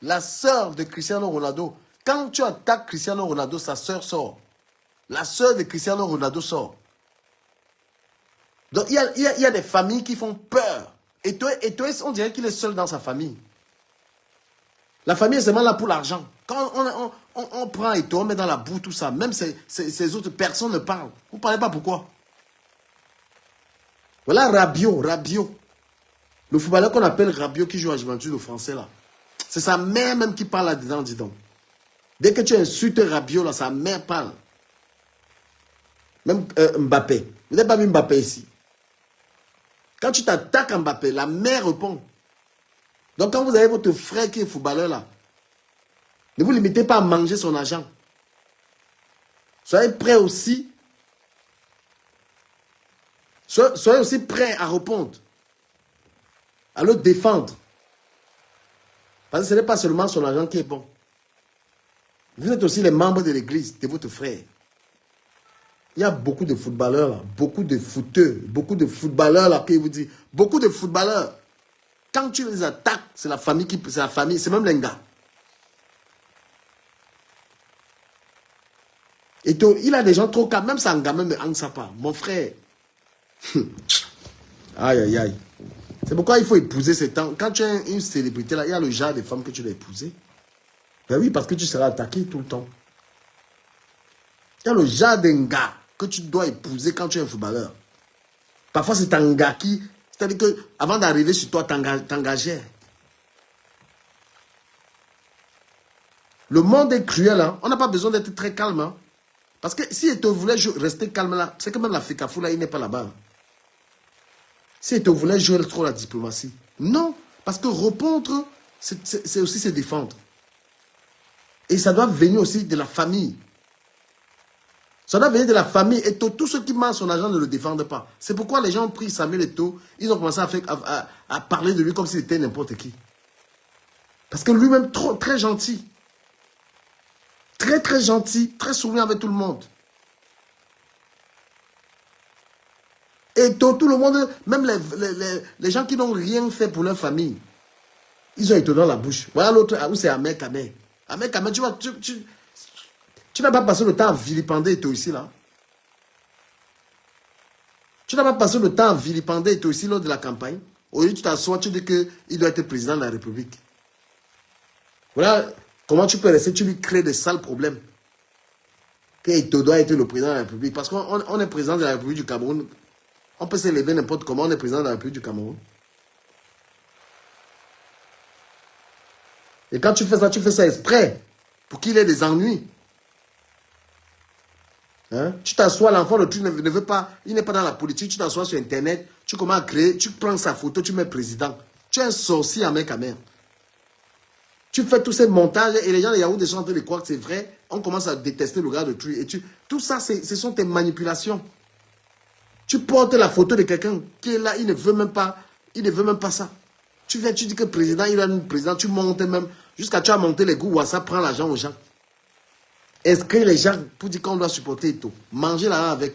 La sœur de Cristiano Ronaldo. Quand tu attaques Cristiano Ronaldo, sa sœur sort. La sœur de Cristiano Ronaldo sort. Donc, il y a des familles qui font peur. Et toi, on dirait qu'il est seul dans sa famille. La famille est seulement là pour l'argent. Quand on prend et on met dans la boue tout ça, même ces autres personnes ne parlent. Vous ne parlez pas pourquoi. Voilà Rabiot. Le footballeur qu'on appelle Rabiot qui joue à Juventus, le français là. C'est sa mère même qui parle là-dedans, dis donc. Dès que tu insultes Rabiot, là, sa mère parle. Même Mbappé. Vous n'avez pas vu Mbappé ici. Quand tu t'attaques à Mbappé, la mère répond. Donc quand vous avez votre frère qui est footballeur là, ne vous limitez pas à manger son argent. Soyez prêts aussi. Soyez aussi prêts à répondre. À le défendre. Parce que ce n'est pas seulement son argent qui est bon. Vous êtes aussi les membres de l'église, de votre frère. Il y a beaucoup de footballeurs là, beaucoup de footeux, beaucoup de footballeurs là qui vous disent, beaucoup de footballeurs. Quand tu les attaques, c'est la famille c'est même les gars. Et il a des gens trop calmes, même ça en gamin ne hang ça pas. Mon frère. Aïe, aïe, aïe. C'est pourquoi il faut épouser ces temps. Quand tu es une célébrité là, il y a le genre de femmes que tu dois épouser. Ben oui, parce que tu seras attaqué tout le temps. Il y a le genre d'un gars que tu dois épouser quand tu es un footballeur. Parfois, c'est un gars qui... C'est-à-dire qu'avant d'arriver sur toi, t'engageais. Le monde est cruel. Hein? On n'a pas besoin d'être très calme. Hein? Parce que si il te voulait rester calme là, c'est que même la FECAFou là, il n'est pas là-bas. Hein? Si il te voulait jouer trop la diplomatie. Non. Parce que répondre, c'est aussi se défendre. Et ça doit venir aussi de la famille. Ça doit venir de la famille. Et tous ceux qui mangent son argent ne le défendent pas. C'est pourquoi les gens ont pris Samuel Eto'o. Ils ont commencé à parler de lui comme s'il était n'importe qui. Parce que lui-même, très gentil. Très, très gentil. Très souriant avec tout le monde. Et tout le monde, même les gens qui n'ont rien fait pour leur famille, ils ont été dans la bouche. Voilà l'autre, où c'est Ahmed Kameh. Ahmed Kameh, tu vois, tu n'as pas passé le temps à vilipender Eto'o ici, là. Tu n'as pas passé le temps à vilipender Eto'o ici lors de la campagne. Au lieu, tu t'assois, tu dis qu'il doit être président de la République. Voilà comment tu peux rester, tu lui crées des sales problèmes. Que Eto'o doit être le président de la République. Parce qu'on est président de la République du Cameroun. On peut s'élever n'importe comment, on est président de la République du Cameroun. Et quand tu fais ça exprès, pour qu'il ait des ennuis. Hein? Tu t'assois, l'enfant de tu ne veut pas, il n'est pas dans la politique, tu t'assois sur Internet, tu commences à créer, tu prends sa photo, tu mets président. Tu es un sorcier à mec à mère. Tu fais tous ces montages et les gens de Yaoundé sont en train de croire que c'est vrai. On commence à détester le gars de Tui. Tout ça, ce sont tes manipulations. Tu portes la photo de quelqu'un qui est là, il ne veut même pas ça. Tu viens, tu dis que président, il a un président, tu montes même, jusqu'à tu as monté les goûts WhatsApp, prends l'argent aux gens. Inscris les gens pour dire qu'on doit supporter tout. Manger là avec.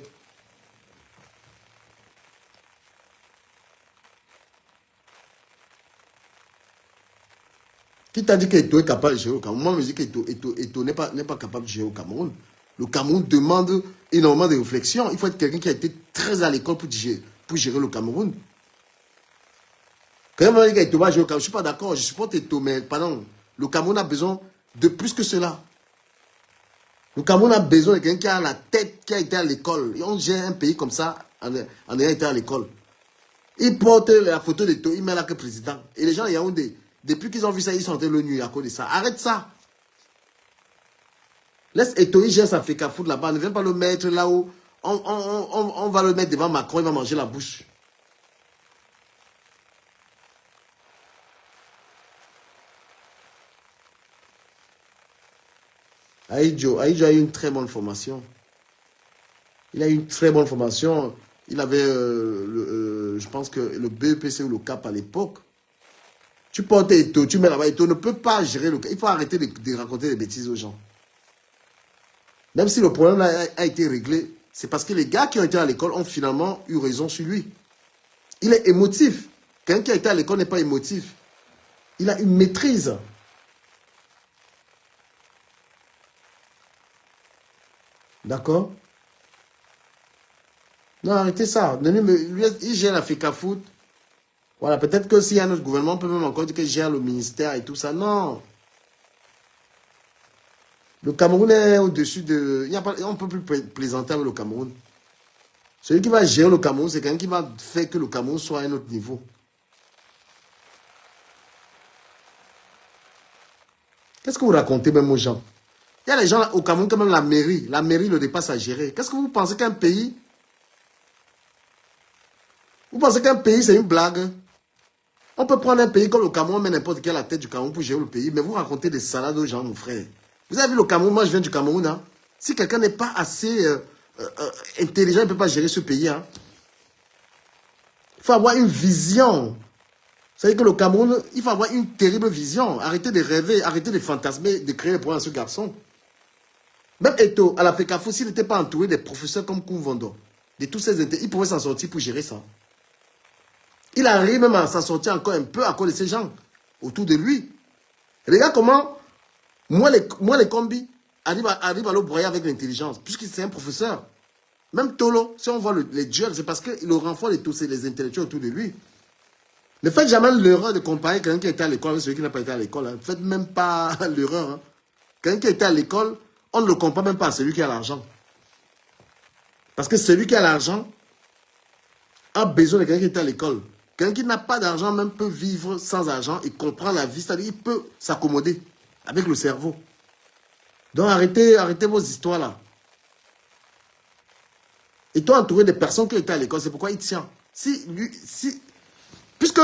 Qui t'a dit qu'Eto'o est capable de gérer au Cameroun? Moi, je me dis qu'Eto'o n'est pas capable de gérer au Cameroun. Le Cameroun demande énormément de réflexion. Il faut être quelqu'un qui a été très à l'école pour gérer le Cameroun. Quand même, on dit qu'Eto'o va gérer au Cameroun, je ne suis pas d'accord, je supporte Eto'o, mais pardon, le Cameroun a besoin de plus que cela. Le Cameroun a besoin de quelqu'un qui a la tête, qui a été à l'école. Et on gère un pays comme ça en ayant été à l'école. Il porte la photo d'Eto'o, il met là que président. Et les gens de Yaoundé, depuis qu'ils ont vu ça, ils sont en train de le nuire à cause de ça. Arrête ça. Laisse Eto'o, il gère sa FECAFOOT là-bas. Ne viens pas le mettre là où on va le mettre devant Macron, il va manger la bouche. Aïdjo a eu une très bonne formation. Il a eu une très bonne formation. Il avait, je pense que le BEPC ou le CAP à l'époque. Tu portes Eto'o, tu mets là-bas, Eto'o ne peut pas gérer le CAP. Il faut arrêter de raconter des bêtises aux gens. Même si le problème a été réglé, c'est parce que les gars qui ont été à l'école ont finalement eu raison sur lui. Il est émotif. Quelqu'un qui a été à l'école n'est pas émotif. Il a une maîtrise. D'accord? Non, arrêtez ça. Lui, il gère la FECAFOOT. Voilà, peut-être que s'il y a notre gouvernement, on peut même encore dire qu'il gère le ministère et tout ça. Non. Le Cameroun est au-dessus de... Il y a pas, on ne peut plus plaisanter avec le Cameroun. Celui qui va gérer le Cameroun, c'est quelqu'un qui va faire que le Cameroun soit à un autre niveau. Qu'est-ce que vous racontez même aux gens? Il y a des gens au Cameroun, quand même la mairie le dépasse à gérer. Qu'est-ce que vous pensez qu'un pays... Vous pensez qu'un pays, c'est une blague? On peut prendre un pays comme le Cameroun, mais n'importe qui à la tête du Cameroun pour gérer le pays. Mais vous racontez des salades aux gens, mon frère. Vous avez vu le Cameroun, moi je viens du Cameroun. Hein? Si quelqu'un n'est pas assez intelligent, il ne peut pas gérer ce pays. Hein? Il faut avoir une vision. C'est-à-dire que le Cameroun, il faut avoir une terrible vision. Arrêtez de rêver, arrêtez de fantasmer, de créer des problèmes à ce garçon. Même Eto, à la FECAFO, s'il n'était pas entouré des professeurs comme Koumvondo, de tous ces intérêts, il pouvait s'en sortir pour gérer ça. Il arrive même à s'en sortir encore un peu à cause de ces gens autour de lui. Regarde comment, moi les combis arrivent à le broyer avec l'intelligence, puisque c'est un professeur. Même Tolo, si on voit les duels, c'est parce qu'il renforce les intellectuels autour de lui. Ne faites jamais l'erreur de comparer quelqu'un qui était à l'école avec celui qui n'a pas été à l'école. Hein. Ne faites même pas l'erreur. Hein. Quelqu'un qui était à l'école, on ne le compare même pas à celui qui a l'argent. Parce que celui qui a l'argent a besoin de quelqu'un qui est à l'école. Quelqu'un qui n'a pas d'argent même peut vivre sans argent et comprendre la vie. C'est-à-dire qu'il peut s'accommoder avec le cerveau. Donc arrêtez vos histoires là. Et toi entouré de personnes qui étaient à l'école, c'est pourquoi il tient. Puisque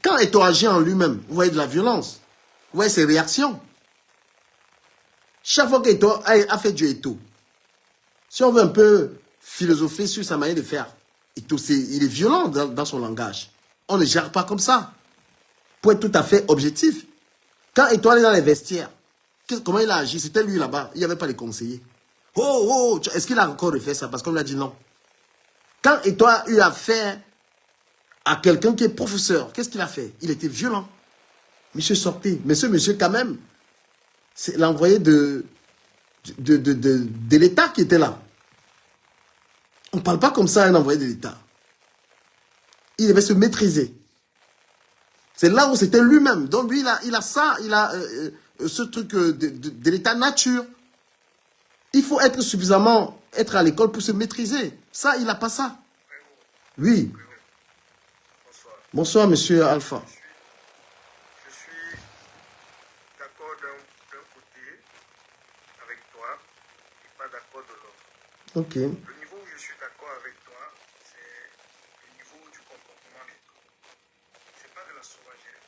quand Eto agit en lui-même, vous voyez de la violence. Vous voyez ses réactions. Chaque fois qu'Eto a fait du Eto, si on veut un peu philosopher sur sa manière de faire, Eto, il est violent dans son langage. On ne gère pas comme ça. Pour être tout à fait objectif. Quand Eto est dans les vestiaires, comment il a agi? C'était lui là-bas. Il n'y avait pas les conseillers. Oh, est-ce qu'il a encore refait ça? Parce qu'on lui a dit non. Quand Eto a eu affaire à quelqu'un qui est professeur, qu'est-ce qu'il a fait? Il était violent. Monsieur sortait. Mais ce monsieur, quand même, c'est l'envoyé de l'État qui était là. On ne parle pas comme ça à un envoyé de l'État. Il devait se maîtriser. C'est là où c'était lui-même. Donc lui, il a ça, il a ce truc de l'état nature. Il faut être suffisamment, être à l'école pour se maîtriser. Ça, il n'a pas ça. Oui. Bonsoir, monsieur Alpha. Je suis d'accord d'un côté avec toi et pas d'accord de l'autre. Ok. Le niveau où je suis d'accord avec toi, c'est le niveau du comportement des taux. Ce n'est pas de la sauvagerie.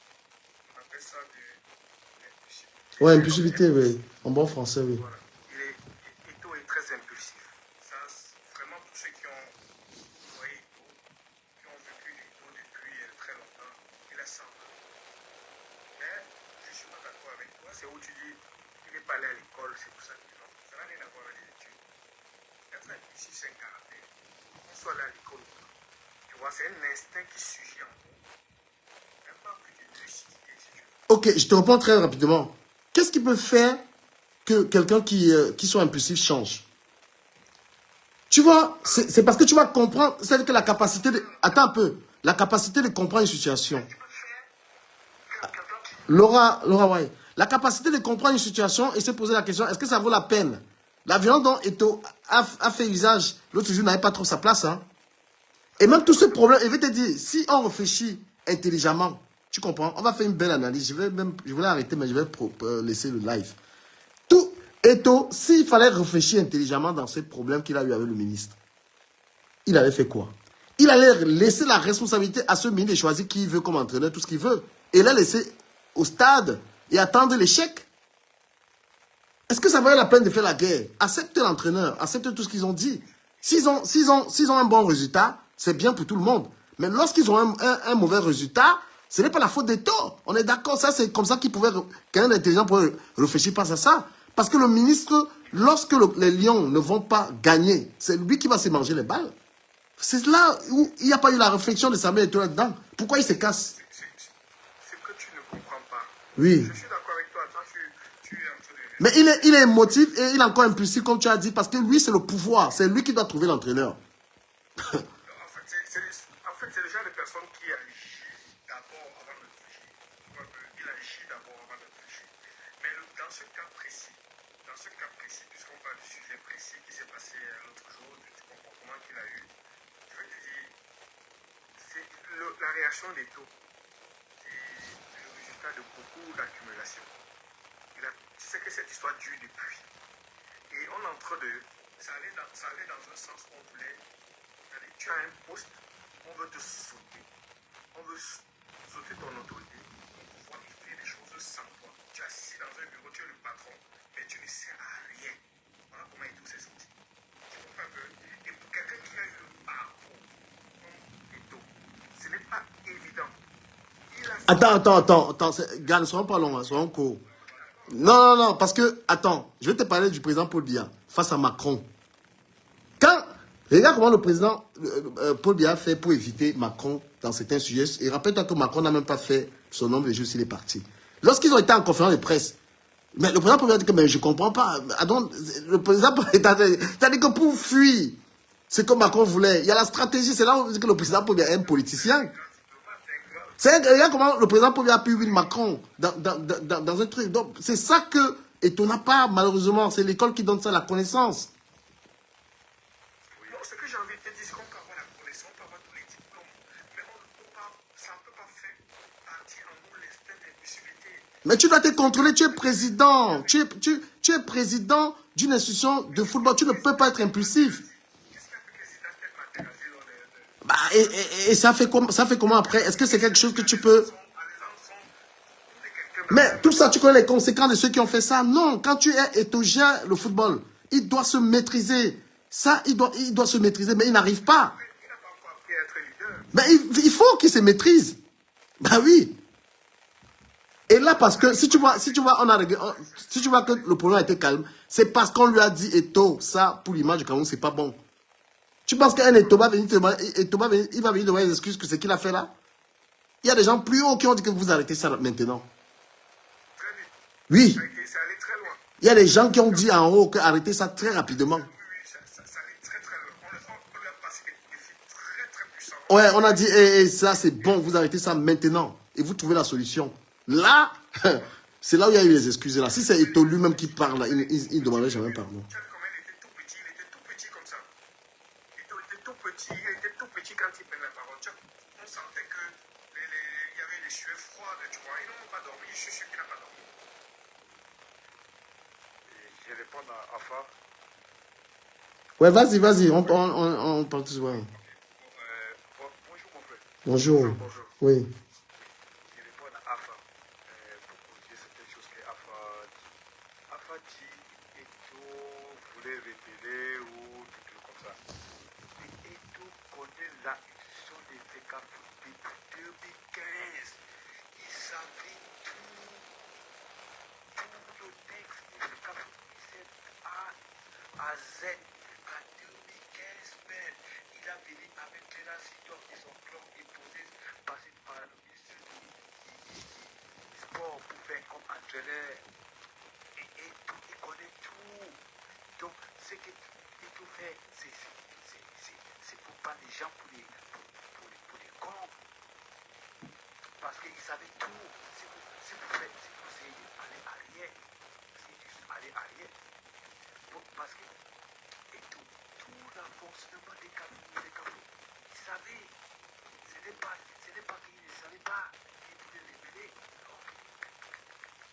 On appelle ça de l'impulsivité. Ouais, impulsivité, oui. En bon français, oui. Voilà. Ito est très impulsif. Ça, vraiment, tous ceux qui ont voyé Ito, qui ont vécu Ito depuis très longtemps, il a ça. Mais je ne suis pas d'accord avec toi. C'est où tu dis qu'il n'est pas allé à l'école, c'est pour ça que non. Ça n'a rien à voir avec les études. Être impulsif, c'est un caractère. Qu'on soit allé à l'école ou pas. Tu vois, c'est un instinct qui surgit en nous. Même pas plus de lucidité, si tu veux. Ok, je te réponds très rapidement. Qu'est-ce qui peut faire que quelqu'un qui soit impulsif change? Tu vois, c'est parce que tu vas comprendre, c'est-à-dire que la capacité de... Attends un peu. La capacité de comprendre une situation. Laura, ouais. La capacité de comprendre une situation et se poser la question, est-ce que ça vaut la peine? La violence dont Eto a fait usage, l'autre jour n'avait pas trop sa place. Hein? Et même tout ce problème, je vais te dire, si on réfléchit intelligemment, tu comprends, on va faire une belle analyse. Je voulais arrêter, mais je vais laisser le live. Tout Eto, s'il fallait réfléchir intelligemment dans ces problèmes qu'il a eu avec le ministre, il allait faire quoi? Il allait laisser la responsabilité à ce ministre de choisir qui il veut comme entraîneur, tout ce qu'il veut. Et la laisser au stade et attendre l'échec. Est-ce que ça valait la peine de faire la guerre? Accepte l'entraîneur, accepte tout ce qu'ils ont dit. S'ils ont un bon résultat, c'est bien pour tout le monde. Mais lorsqu'ils ont un mauvais résultat, ce n'est pas la faute des torts. On est d'accord, ça c'est comme ça qu'un intelligent pouvait réfléchir face à ça. Parce que le ministre, lorsque les Lions ne vont pas gagner, c'est lui qui va se manger les balles. C'est là où il n'y a pas eu la réflexion de Samuel Eto'o là-dedans. Pourquoi il se casse? C'est que tu ne comprends pas. Oui. Je suis d'accord avec toi. Toi, tu es en train de Mais il est émotif et il est encore impulsif, comme tu as dit, parce que lui, c'est le pouvoir. C'est lui qui doit trouver l'entraîneur. En fait, c'est le genre de personne qui agit d'abord avant de réfléchir. Il agit d'abord avant de réfléchir. Mais dans ce cas précis, puisqu'on parle du sujet précis qui s'est passé l'autre jour, du comportement qu'il a eu, je vais te dire, c'est la réaction des taux, c'est le résultat de beaucoup d'accumulation. Tu sais que cette histoire dure depuis. Et on est en train de... Ça allait dans un sens où on voulait... Tu as un poste, on veut te sauter. On veut sauter ton autorité. On veut faire des choses sans toi. Tu es assis dans un bureau, tu es le patron, mais tu ne sers à rien. Voilà comment il s'est senti. Tu comprends un peu? Et pour quelqu'un qui a eu le parcours comme Eto, ce n'est pas évident. Attends. Gars, ne soyons pas longs, soyons courts. Non, parce que, attends, je vais te parler du président Paul Biya face à Macron. Regarde comment le président Paul Biya fait pour éviter Macron dans certains sujets. Et rappelle-toi que Macron n'a même pas fait son nombre de jours s'il est parti. Lorsqu'ils ont été en conférence de presse, mais le président Paul Biya dit que mais je ne comprends pas. Le président Paul Biya a dit que pour fuir ce que Macron voulait, il y a la stratégie. C'est là où que le président Paul Biya est un politicien. Regarde comment le président Paul Biya a pu huer Macron dans un truc. Donc, c'est ça que étonnant pas, malheureusement. C'est l'école qui donne ça, la connaissance. Non, ce que j'ai envie de te dire, c'est qu'on peut avoir la connaissance, on peut avoir tous les diplômes, mais ça ne peut pas faire partie en nous l'instinct d'impulsivité. Mais tu dois te contrôler, tu es président. Tu es président d'une institution de football. Tu ne peux pas être impulsif. Qu'est-ce qui a fait que Zidane n'ait pas dégagé Et ça fait comment après? Est-ce que c'est quelque chose que tu peux... Mais tout ça, tu connais les conséquences de ceux qui ont fait ça? Non, quand tu es étogène, le football, il doit se maîtriser. Ça, il doit se maîtriser, mais il n'arrive pas. Il n'a pas encore appris à être leader. Mais il faut qu'il se maîtrise. Ben oui. Et là, parce que si tu vois que le problème a été calme, c'est parce qu'on lui a dit Eto, ça, pour l'image du Cameroun, c'est pas bon. Tu penses qu'un Eto va venir il va venir demander des excuses que ce qu'il a fait là? Il y a des gens plus hauts qui ont dit que vous arrêtez ça maintenant. Très vite. Oui. Ça allait très loin. Il y a des gens qui ont dit en haut que arrêtez ça très rapidement. Oui, ça allait très très loin. On leur a passé des défis très très puissants. Ouais, on a dit, ça c'est bon, vous arrêtez ça maintenant. Et vous trouvez la solution. Là, c'est là où il y a eu les excuses. Là. Si c'est Eto lui-même qui parle, là, il ne demanderait jamais pardon. Tu vois comment il était tout petit comme ça. Il était tout petit quand il prenait la parole. On sentait que il y avait les sueurs froides, tu vois. Ils n'ont pas dormi, je suis sûr qu'il n'a pas dormi. Et je réponds à Afa. Ouais, vas-y, on parle tous. Ouais. Bonjour mon frère. Bonjour. Oui. Je réponds à Afa pour corriger certaines choses que Afa dit. Afa dit Eto voulait révéler ou des trucs comme ça. Mais Eto connaît la institution des FECAF depuis 2015. Il savait tout le texte des FECAF 17 A à Z. À 2015 même, il a venu avec les Sidor et son club imposé, passé par le ministère du sport pour faire comme entraîneur. Et il connaît tout. Donc, ce qu'il tout fait, c'est pour pas les gens pour les cons. Parce qu'il savait tout. C'est pour essayer d'aller arrière. Aller arrière. Parce que tout l'avancement des Cameroun, il savait. Ce n'est pas qu'il ne savait pas qu'il voulait révéler.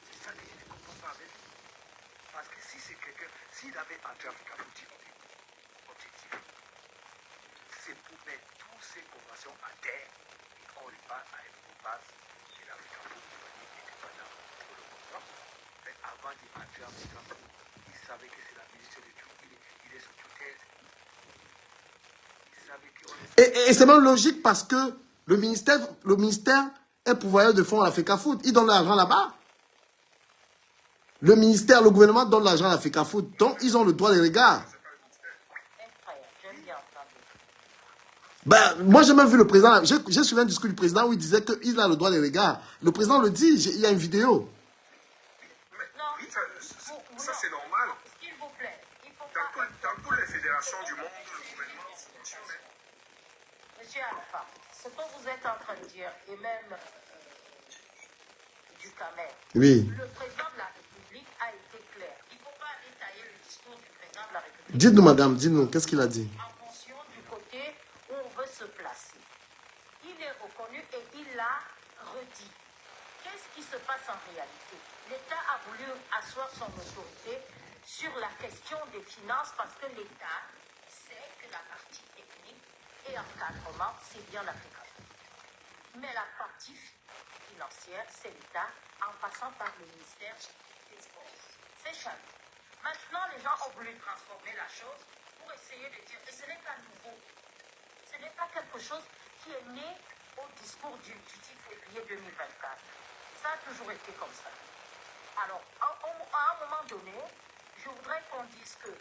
C'est ça que je ne comprends pas avec lui. Parce que si c'est quelqu'un, s'il avait entré en Afrique objectif, c'est pour mettre toutes ces conventions à terre et on repart à une base de l'Afrique pour devenir indépendant pour le contrat. Mais avant d'entrer en Afrique, il savait que c'est la ministre de tout, il est sous tutelle. Il savait qu'on est... Et c'est même logique parce que le ministère est pourvoyeur de fonds à l'Africa Foot. Il donne l'argent là-bas. Le ministère, le gouvernement donne l'argent à l'Africa Foot. Donc, ils ont le droit de regard. Ben, moi, j'ai même vu le président. J'ai suivi un discours du président où il disait qu'il a le droit de regard. Le président le dit. Il y a une vidéo. Ça, c'est normal. S'il vous plaît, il faut Dans, pas... dans toutes les fédérations du monde, le gouvernement subventionne. Monsieur Alpha, ce que vous êtes en train de dire, et même du Camer, Oui. le président de la République a été clair. Il ne faut pas détailler le discours du président de la République. Dites-nous, madame, dites-nous, qu'est-ce qu'il a dit? En fonction du côté où on veut se placer. Il est reconnu et il l'a redit. Qu'est-ce qui se passe en réalité? L'État a voulu asseoir son autorité sur la question des finances parce que l'État sait que la partie technique et encadrement, c'est bien l'Afrique. Mais la partie financière, c'est l'État en passant par le ministère des Sports. C'est simple. Maintenant, les gens ont voulu transformer la chose pour essayer de dire, et ce n'est pas nouveau. Ce n'est pas quelque chose qui est né au discours du 10 février 2024. Ça a toujours été comme ça. Alors, à un moment donné, je voudrais qu'on dise que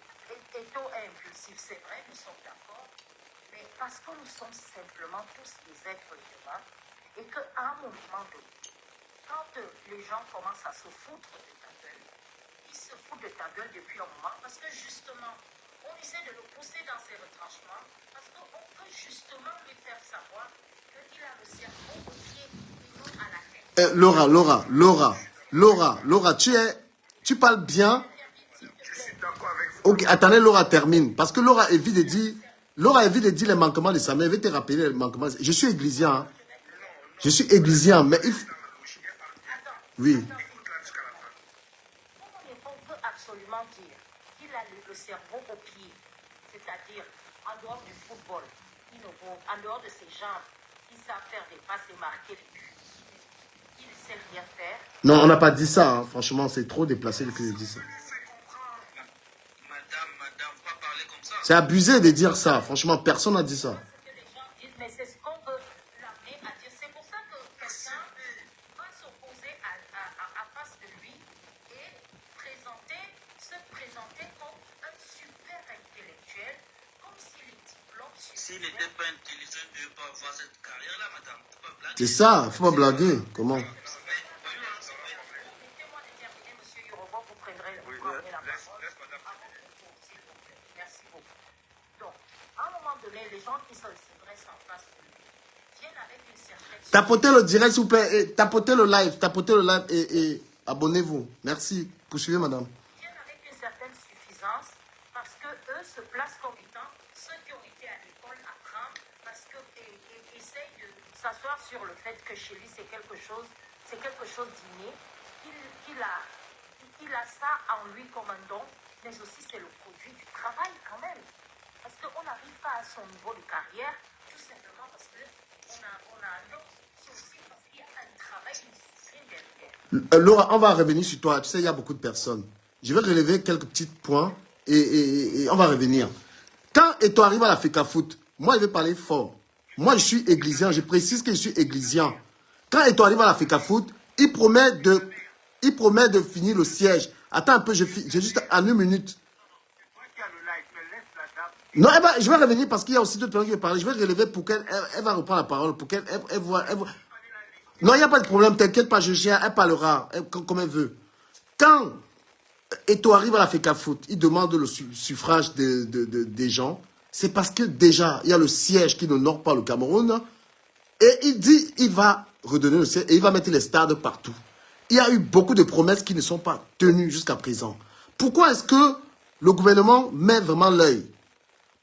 Eto'o est impulsif, c'est vrai, nous sommes d'accord, mais parce que nous sommes simplement tous des êtres humains et qu'à un moment donné, quand les gens commencent à se foutre de ta gueule, ils se foutent de ta gueule depuis un moment parce que justement, on essaie de le pousser dans ses retranchements parce qu'on peut justement lui faire savoir qu'il a le cerveau au pied et non à la tête. Laura, tu parles bien. Je suis d'accord avec vous. Ok, attendez, Laura termine. Parce que Laura évite de dire les manquements de Samuel. Je vais te rappeler les manquements. Je suis églysien. Hein. Je suis églysien, mais il faut... Oui. On veut absolument dire qu'il a le cerveau au pied, c'est-à-dire en dehors du football, en dehors de ses jambes, il sait faire des passes et marquer les buts. Il ne sait rien faire. Non, on n'a pas dit ça. Hein. Franchement, c'est trop déplacé que je dis ça. Madame, pas parler comme ça. C'est abusé de dire ça. Franchement, personne n'a dit ça. C'est ce que les gens disent, mais c'est ce qu'on veut l'amener à dire. C'est pour ça que quelqu'un va s'opposer à face de lui et se présenter comme un super intellectuel, comme si les diplômes S'il n'était pas intelligent, il ne devait pas avoir cette carrière-là, madame. Faut pas blaguer. C'est ça. Faut pas blaguer. Comment? Permettez-moi de terminer, monsieur Yorobo, vous prendrez la parole. Merci beaucoup. Donc, à un moment donné, les gens qui se dressent en face de lui viennent avec une certaine... Tapotez le direct, s'il vous plaît. Et tapotez le live et abonnez-vous. Merci. Poursuivez, madame. Viennent avec une certaine suffisance parce qu'eux se placent comme étant ceux qui ont été à l'école apprendre parce qu'ils essayent de s'asseoir sur le fait que chez lui c'est quelque chose d'inné, qu'il a ça en lui comme un don, mais aussi c'est le produit du travail quand même. Parce qu'on n'arrive pas à son niveau de carrière tout simplement parce qu'on a un don. C'est aussi parce qu'il y a un travail, une discipline derrière. Laura, on va revenir sur toi. Tu sais, il y a beaucoup de personnes. Je vais relever quelques petits points et on va revenir. Quand Eto'o arrive à la FECAFOOT, moi, je vais parler fort. Moi, je suis églysien. Je précise que je suis églysien. Quand Eto'o arrive à la FECAFOOT, il promet de finir le siège. Attends un peu, j'ai juste en 1 minute. Non, je vais revenir parce qu'il y a aussi d'autres personnes qui veulent parler. Je vais relever pour qu'elle va reprendre la parole, pour qu'elle voit. Non, il n'y a pas de problème, t'inquiète pas, elle parlera comme elle veut. Quand Eto'o arrive à la FECAFOOT, il demande le suffrage des gens. C'est parce que déjà, il y a le siège qui n'honore pas le Cameroun. Et il dit, il va redonner le siège et il va mettre les stades partout. Il y a eu beaucoup de promesses qui ne sont pas tenues jusqu'à présent. Pourquoi est-ce que le gouvernement met vraiment l'œil?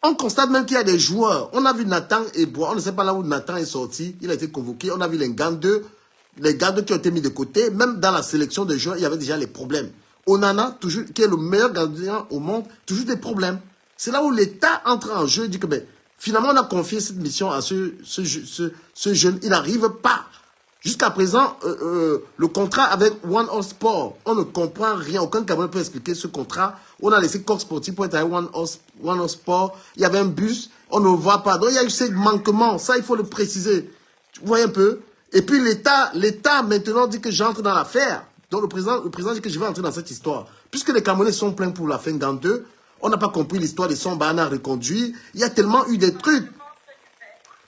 On constate même qu'il y a des joueurs. On a vu Nathan Eboa, on ne sait pas là où Nathan est sorti. Il a été convoqué. On a vu les gardes qui ont été mis de côté. Même dans la sélection des joueurs, il y avait déjà les problèmes. Onana, toujours, qui est le meilleur gardien au monde, toujours des problèmes. C'est là où l'État entre en jeu et dit que finalement, on a confié cette mission à ce jeune. Il n'arrive pas. Jusqu'à présent, le contrat avec One Horse Sport, on ne comprend rien. Aucun Camerounais peut expliquer ce contrat. On a laissé Coq Sportif pour être avec One Horse Sport. Il y avait un bus, on ne le voit pas. Donc il y a eu ces manquements. Ça, il faut le préciser. Vous voyez un peu? Et puis l'État maintenant dit que j'entre dans l'affaire. Donc le président dit que je vais entrer dans cette histoire. Puisque les Camerounais sont pleins pour la fin de 2, on n'a pas compris l'histoire des Sombana reconduits. Il y a tellement eu des trucs.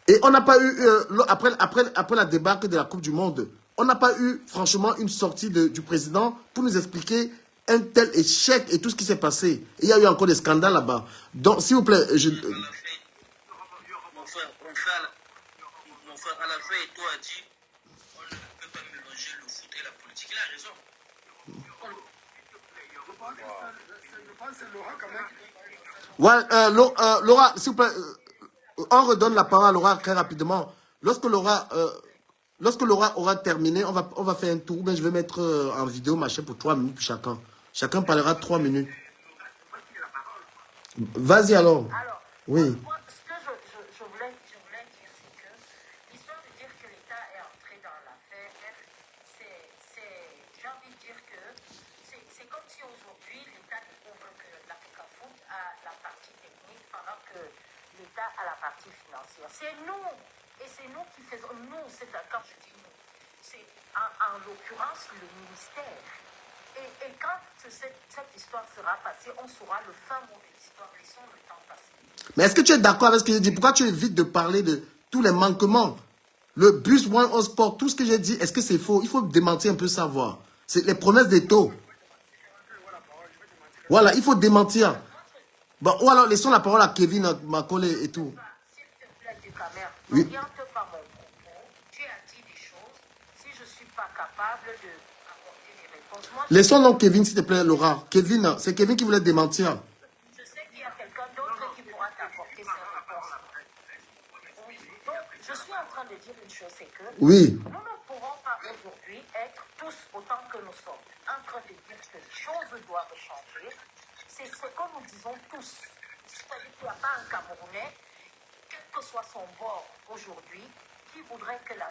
Et on n'a pas eu, après la débâcle de la Coupe du Monde, on n'a pas eu, franchement, une sortie du président pour nous expliquer un tel échec et tout ce qui s'est passé. Et il y a eu encore des scandales là-bas. Donc, s'il vous plaît, À la fin, mon frère, à la fin, Eto'o a dit on ne peut pas mélanger le foot et la politique. Il a raison. Ouais, Laura, s'il vous plaît, on redonne la parole à Laura très rapidement. Lorsque Laura aura terminé, on va faire un tour. Mais je vais mettre en vidéo machin pour 3 minutes chacun. Chacun parlera 3 minutes. Vas-y alors. Alors, Oui. moi, ce que je voulais dire, c'est que l'histoire de dire que l'État est entré dans l'affaire, j'ai envie de dire que c'est comme si aujourd'hui l'État découvre que l'Africafoot a la partie technique pendant que l'État a la partie financière. C'est nous, et c'est nous qui faisons, quand je dis nous, c'est en l'occurrence le ministère. Et quand cette histoire sera passée, on saura le fin mot de l'histoire. Laissons le temps passer. Mais est-ce que tu es d'accord avec ce que j'ai dit? Pourquoi tu évites de parler de tous les manquements? Le bus One au sport, tout ce que j'ai dit, est-ce que c'est faux? Il faut démentir un peu savoir. C'est les promesses d'Eto'o. Voilà, il faut démentir. Bon, ou alors laissons la parole à Kevin, Macaulay et tout. S'il te plaît, Ducamer, Oui. n'oriente pas mon propos. Tu as dit des choses. Si je ne suis pas capable d'apporter des réponses, moi, Laissons donc Kevin, s'il te plaît, Laura. Kevin, c'est Kevin qui voulait démentir. je sais qu'il y a quelqu'un d'autre qui pourra t'apporter ces réponses. Oui. Donc, je suis en train de dire une chose, c'est que Oui. nous ne pourrons pas aujourd'hui être tous autant que nous sommes en train de dire que les choses doivent changer. C'est ce que nous disons tous. C'est-à-dire qu'il n'y a pas un Camerounais, quel que soit son bord aujourd'hui, qui voudrait que la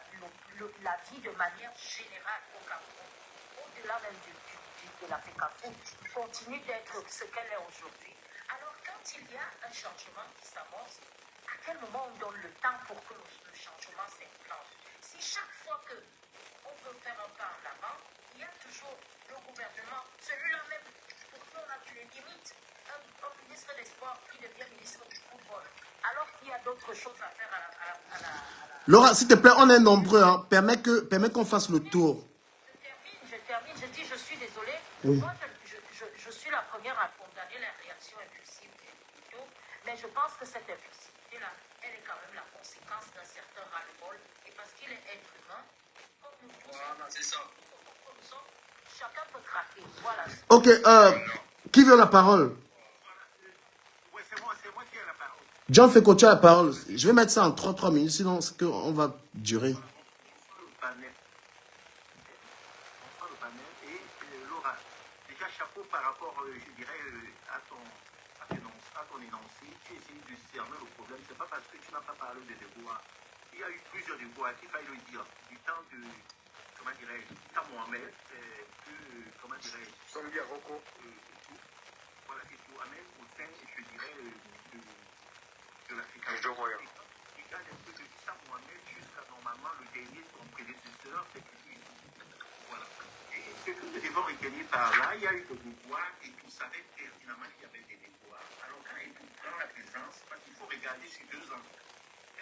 vie de manière générale au Cameroun, au-delà même de l'Africafoot, continue d'être ce qu'elle est aujourd'hui. Alors quand il y a un changement qui s'amorce, à quel moment on donne le temps pour que le changement s'implante? Si chaque fois qu'on veut faire un pas en avant, il y a toujours le gouvernement, celui-là même, pour qui on a vu les limites, un ministre des Sports qui devient ministre du football, alors qu'il y a d'autres choses à faire à la... Laura, s'il te plaît, on est nombreux. Hein. Permets qu'on fasse le tour. Je termine, je dis, je suis désolée. Oui. Moi, je suis la première à condamner la réaction impulsive d'Eto'o, mais je pense que cette impulsivité-là, elle est quand même la conséquence d'un certain ras-le-bol, et parce qu'il est être humain, comme nous tous, Voilà, c'est ça. nous sommes, chacun peut craquer. Voilà. Ok, qui veut la parole? Oui, c'est moi qui ai la parole. John fait tu as la parole. Je vais mettre ça en 3 minutes, sinon on va durer. Bonsoir le panel. Et Laura, déjà chapeau par rapport, je dirais, à ton énoncé. Tu essayes de cerner le problème. C'est pas parce que tu n'as pas parlé de déboires. Il y a eu plusieurs déboires, il fallait le dire, du temps de, comment dirais-je, Mohamed, comment dirais-je, Songia Roko, et tout. Voilà, et tout, même au sein, je dirais, de l'Afrique. Je vois. Regarde un peu de Issa Mohamed jusqu'à normalement le dernier, son prédécesseur, c'est lui. Voilà. Et ce que nous devons retenir par là, il y a eu des déboires et tout savait pertinemment qu'il y avait des déboires. Alors quand il prend la présence, parce qu'il faut regarder sur 2 ans.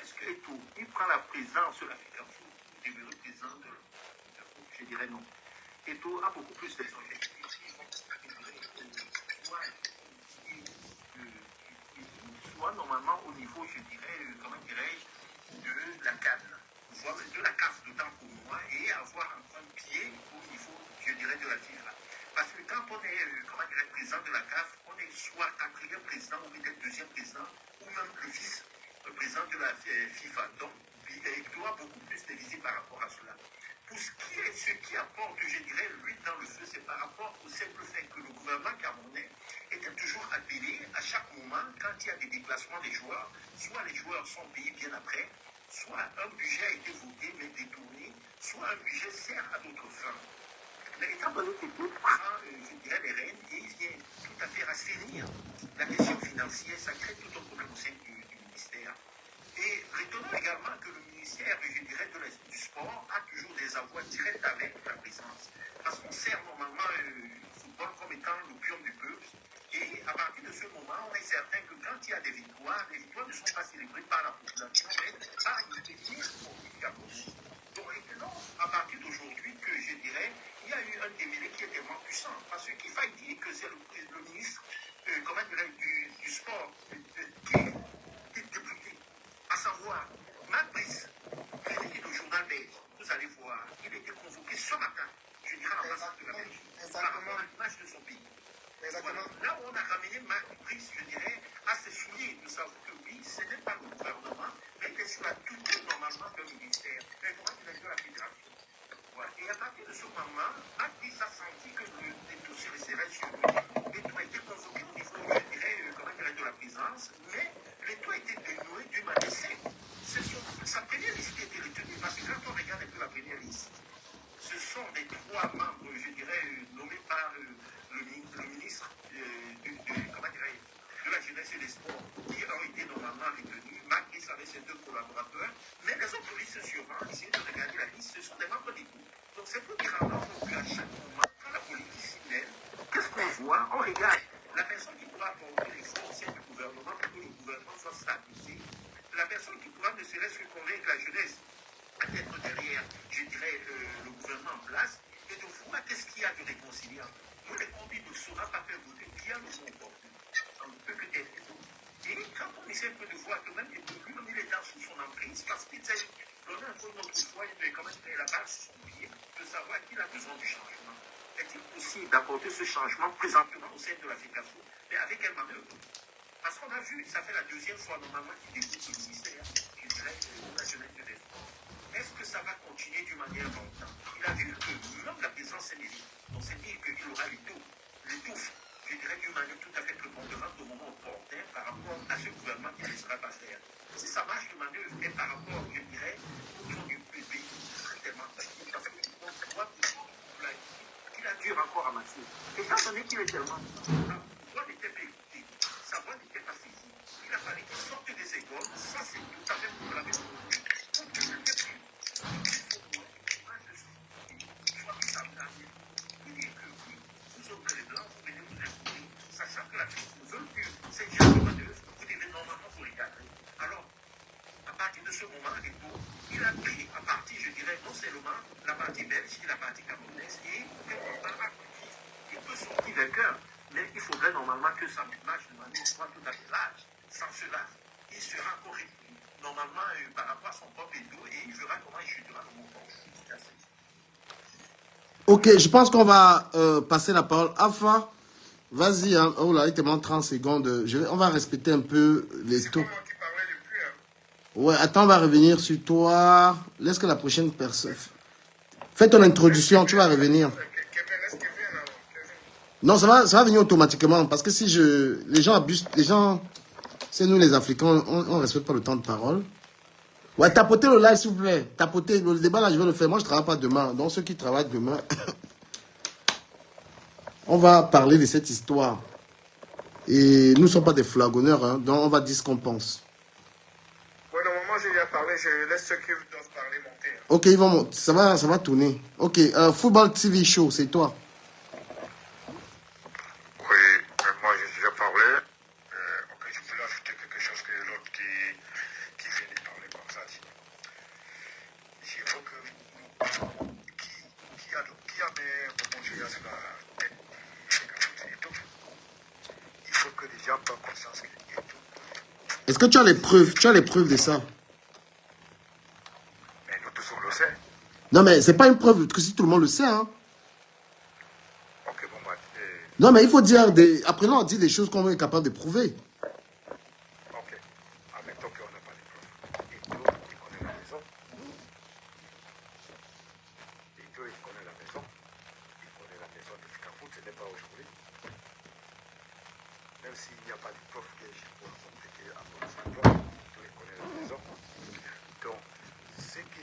Est-ce que tout, il prend la présence sur l'Africafoot ou devenir président de l'Africafoot? Je dirais non. Eto'o a beaucoup plus des objectifs qui vont soit normalement au niveau, je dirais, comment dirais-je, de la CAN, voire de la CAF d'autant pour moi, et avoir un pied au niveau, je dirais, de la FIFA. Parce que quand on est, comment dirais, président de la CAF, on est soit 4e président ou peut-être 2e président, ou même le vice-président de la FIFA. Donc, il doit beaucoup plus de visites par rapport à cela. Pour ce qui apporte, je dirais, l'huile dans le feu, c'est par rapport au simple fait que le gouvernement camerounais était toujours appelé à chaque moment, quand il y a des déplacements des joueurs, soit les joueurs sont payés bien après, soit un budget a été voté mais détourné, soit un budget sert à d'autres fins. Mais étant donné que l'autre prend, je dirais, les rênes et il vient tout à fait rassainir la question financière, ça crée tout un problème au sein du ministère. Et retenons également que le ministère, je dirais, du sport a toujours des avoirs directs avec la présidence. Parce qu'on sert normalement le football comme étant l'opium du peuple. Et à partir de ce moment, on est certain que quand il y a des victoires, les victoires ne sont pas célébrées par la population, mais par une équipe sportive camerounaise. Donc retenons à partir d'aujourd'hui que je dirais, il y a eu un démêlé qui est tellement puissant. Parce qu'il faut dire c'est le ministre comment dirais, du sport qui est député, à savoir Marc Brice, qui est le journal belge. Vous allez voir, il a été convoqué ce matin, je dirais, à l'ambassade de la Belgique, par rapport à l'image de son pays. Voilà. Là où on a ramené Marc Brice, je dirais, à se soulier. Nous savons que oui, ce n'est pas le gouvernement, mais il est sur la tutelle normalement d'un ministère. Comment il est de la fédération. Voilà. Et à partir de ce moment, Marc Brice a senti que les dossiers resteraient sur lui. Et tout a été convoqué au niveau, je dirais, comment dirais, de la présence, mais les tout a été dénoué d'une manière simple. Sa première liste qui a été retenue, parce que quand on regarde un peu la première liste, ce sont les trois membres, je dirais, nommés par le ministre comment dirais, de la jeunesse et des sports, qui ont été normalement retenus. Marc Brice avec ses deux collaborateurs, mais les autres listes suivantes, essayez de regarder la liste, ce sont des membres du groupe. Donc c'est pour dire alors qu'à chaque moment, quand la politique s'y mêle, qu'est-ce qu'on voit? On regarde la personne qui pourra apporter les fonds au sein du gouvernement pour que le gouvernement soit stabilisé, la personne qui pourra ne serait-ce que convaincre la jeunesse à être derrière, je dirais, le gouvernement en place, et de voir qu'est-ce qu'il y a de réconciliant. Nous, les combis ne saura pas faire voter qui a le mot porté. On ne peut que être. Et quand on essaie un peu de voir que même lui, il est dans sous son emprise, parce qu'il s'est donné un peu une autre fois, il quand même la balle sur son pied, de savoir qu'il a besoin du changement. Est-il possible d'apporter ce changement présentement au sein de la fédération, mais avec quelle manœuvre? Parce qu'on a vu, ça fait la deuxième fois normalement qu'il débute ce ministère, je dirais, de la jeunesse et des sports. Est-ce que ça va continuer d'une manière longtemps? Il a vu que même la présence sénégalise, on s'est dit qu'il aura l'étouffe, je dirais, d'une manière tout à fait prépondérante au moment opportun par rapport à ce gouvernement qui ne laissera pas faire. Si ça marche de manœuvre et par rapport, je dirais, au nom du pays, ce serait tellement facile. Parce qu'on voit qu'il a dur encore à masser. Étant donné qu'il est tellement sa voix n'était pas écoutée, sa voix n'était pas saisie. Il a fallu qu'il sorte de ses gommes, ça c'est tout à fait pour la même chose. Pour que le peuple soit mis à blâmer. Il dit que oui, vous autres les blancs, vous venez vous imposer, sachant que la France ne veut plus cette genre de manœuvre, vous devez normalement vous regarder. Alors, à partir de ce moment, il a pris à partir, je dirais, non seulement la partie belge et la partie camerounaise, et quelque part actif. Il peut sortir vainqueur, mais il faudrait normalement que sa marche de manière soit tout à fait large. Sans cela, il sera corrigé normalement par rapport à son propre dos et il verra comment il chutera le mouvement. Ok, je pense qu'on va passer la parole. Afa, vas-y, hein. Oh là, il te manque 30 secondes. On va respecter un peu les taux. C'est pas moi qui parlais depuis. Hein. Ouais, attends, on va revenir sur toi. Laisse que la prochaine personne... Fais ton introduction, tu vas revenir. Laisse Kevin alors. Kevin. Non, ça va venir automatiquement. Parce que si les gens abusent, les gens... C'est nous les Africains, on ne respecte pas le temps de parole. Ouais, tapotez le live s'il vous plaît. Tapotez. Le débat là, je vais le faire. Moi, je ne travaille pas demain. Donc ceux qui travaillent demain... On va parler de cette histoire. Et nous ne sommes pas des flagonneurs, hein, donc on va dire ce qu'on pense. Ouais, normalement, j'ai déjà parlé. Je laisse ceux qui doivent parler monter. Hein. Ok, ils vont, ça va tourner. Ok, Football TV Show, c'est toi. Oui, moi j'ai déjà parlé. Ok, je voulais ajouter quelque chose que l'autre qui vient de parler comme ça dit. J'évoque qui a mis comment je sur la tête. Il faut que les gens prennent conscience qu'il y a tout. Est-ce que tu as les preuves? Tu as les preuves de ça? Mais nous tous on le sait. Non, mais c'est pas une preuve que si tout le monde le sait. Hein. Ok, bon, bah, Non, mais il faut dire, apprenons à dire des choses qu'on est capable de prouver. ok. Admettons qu'on n'a pas de preuves. Et tout, il connaît la maison. Et tout, il connaît la maison. Il connaît la maison de Fikafout, ce n'est pas aujourd'hui. Même s'il n'y a pas de preuves que je peux compléter à mon savoir, tout, il connaît la maison. Donc, ce que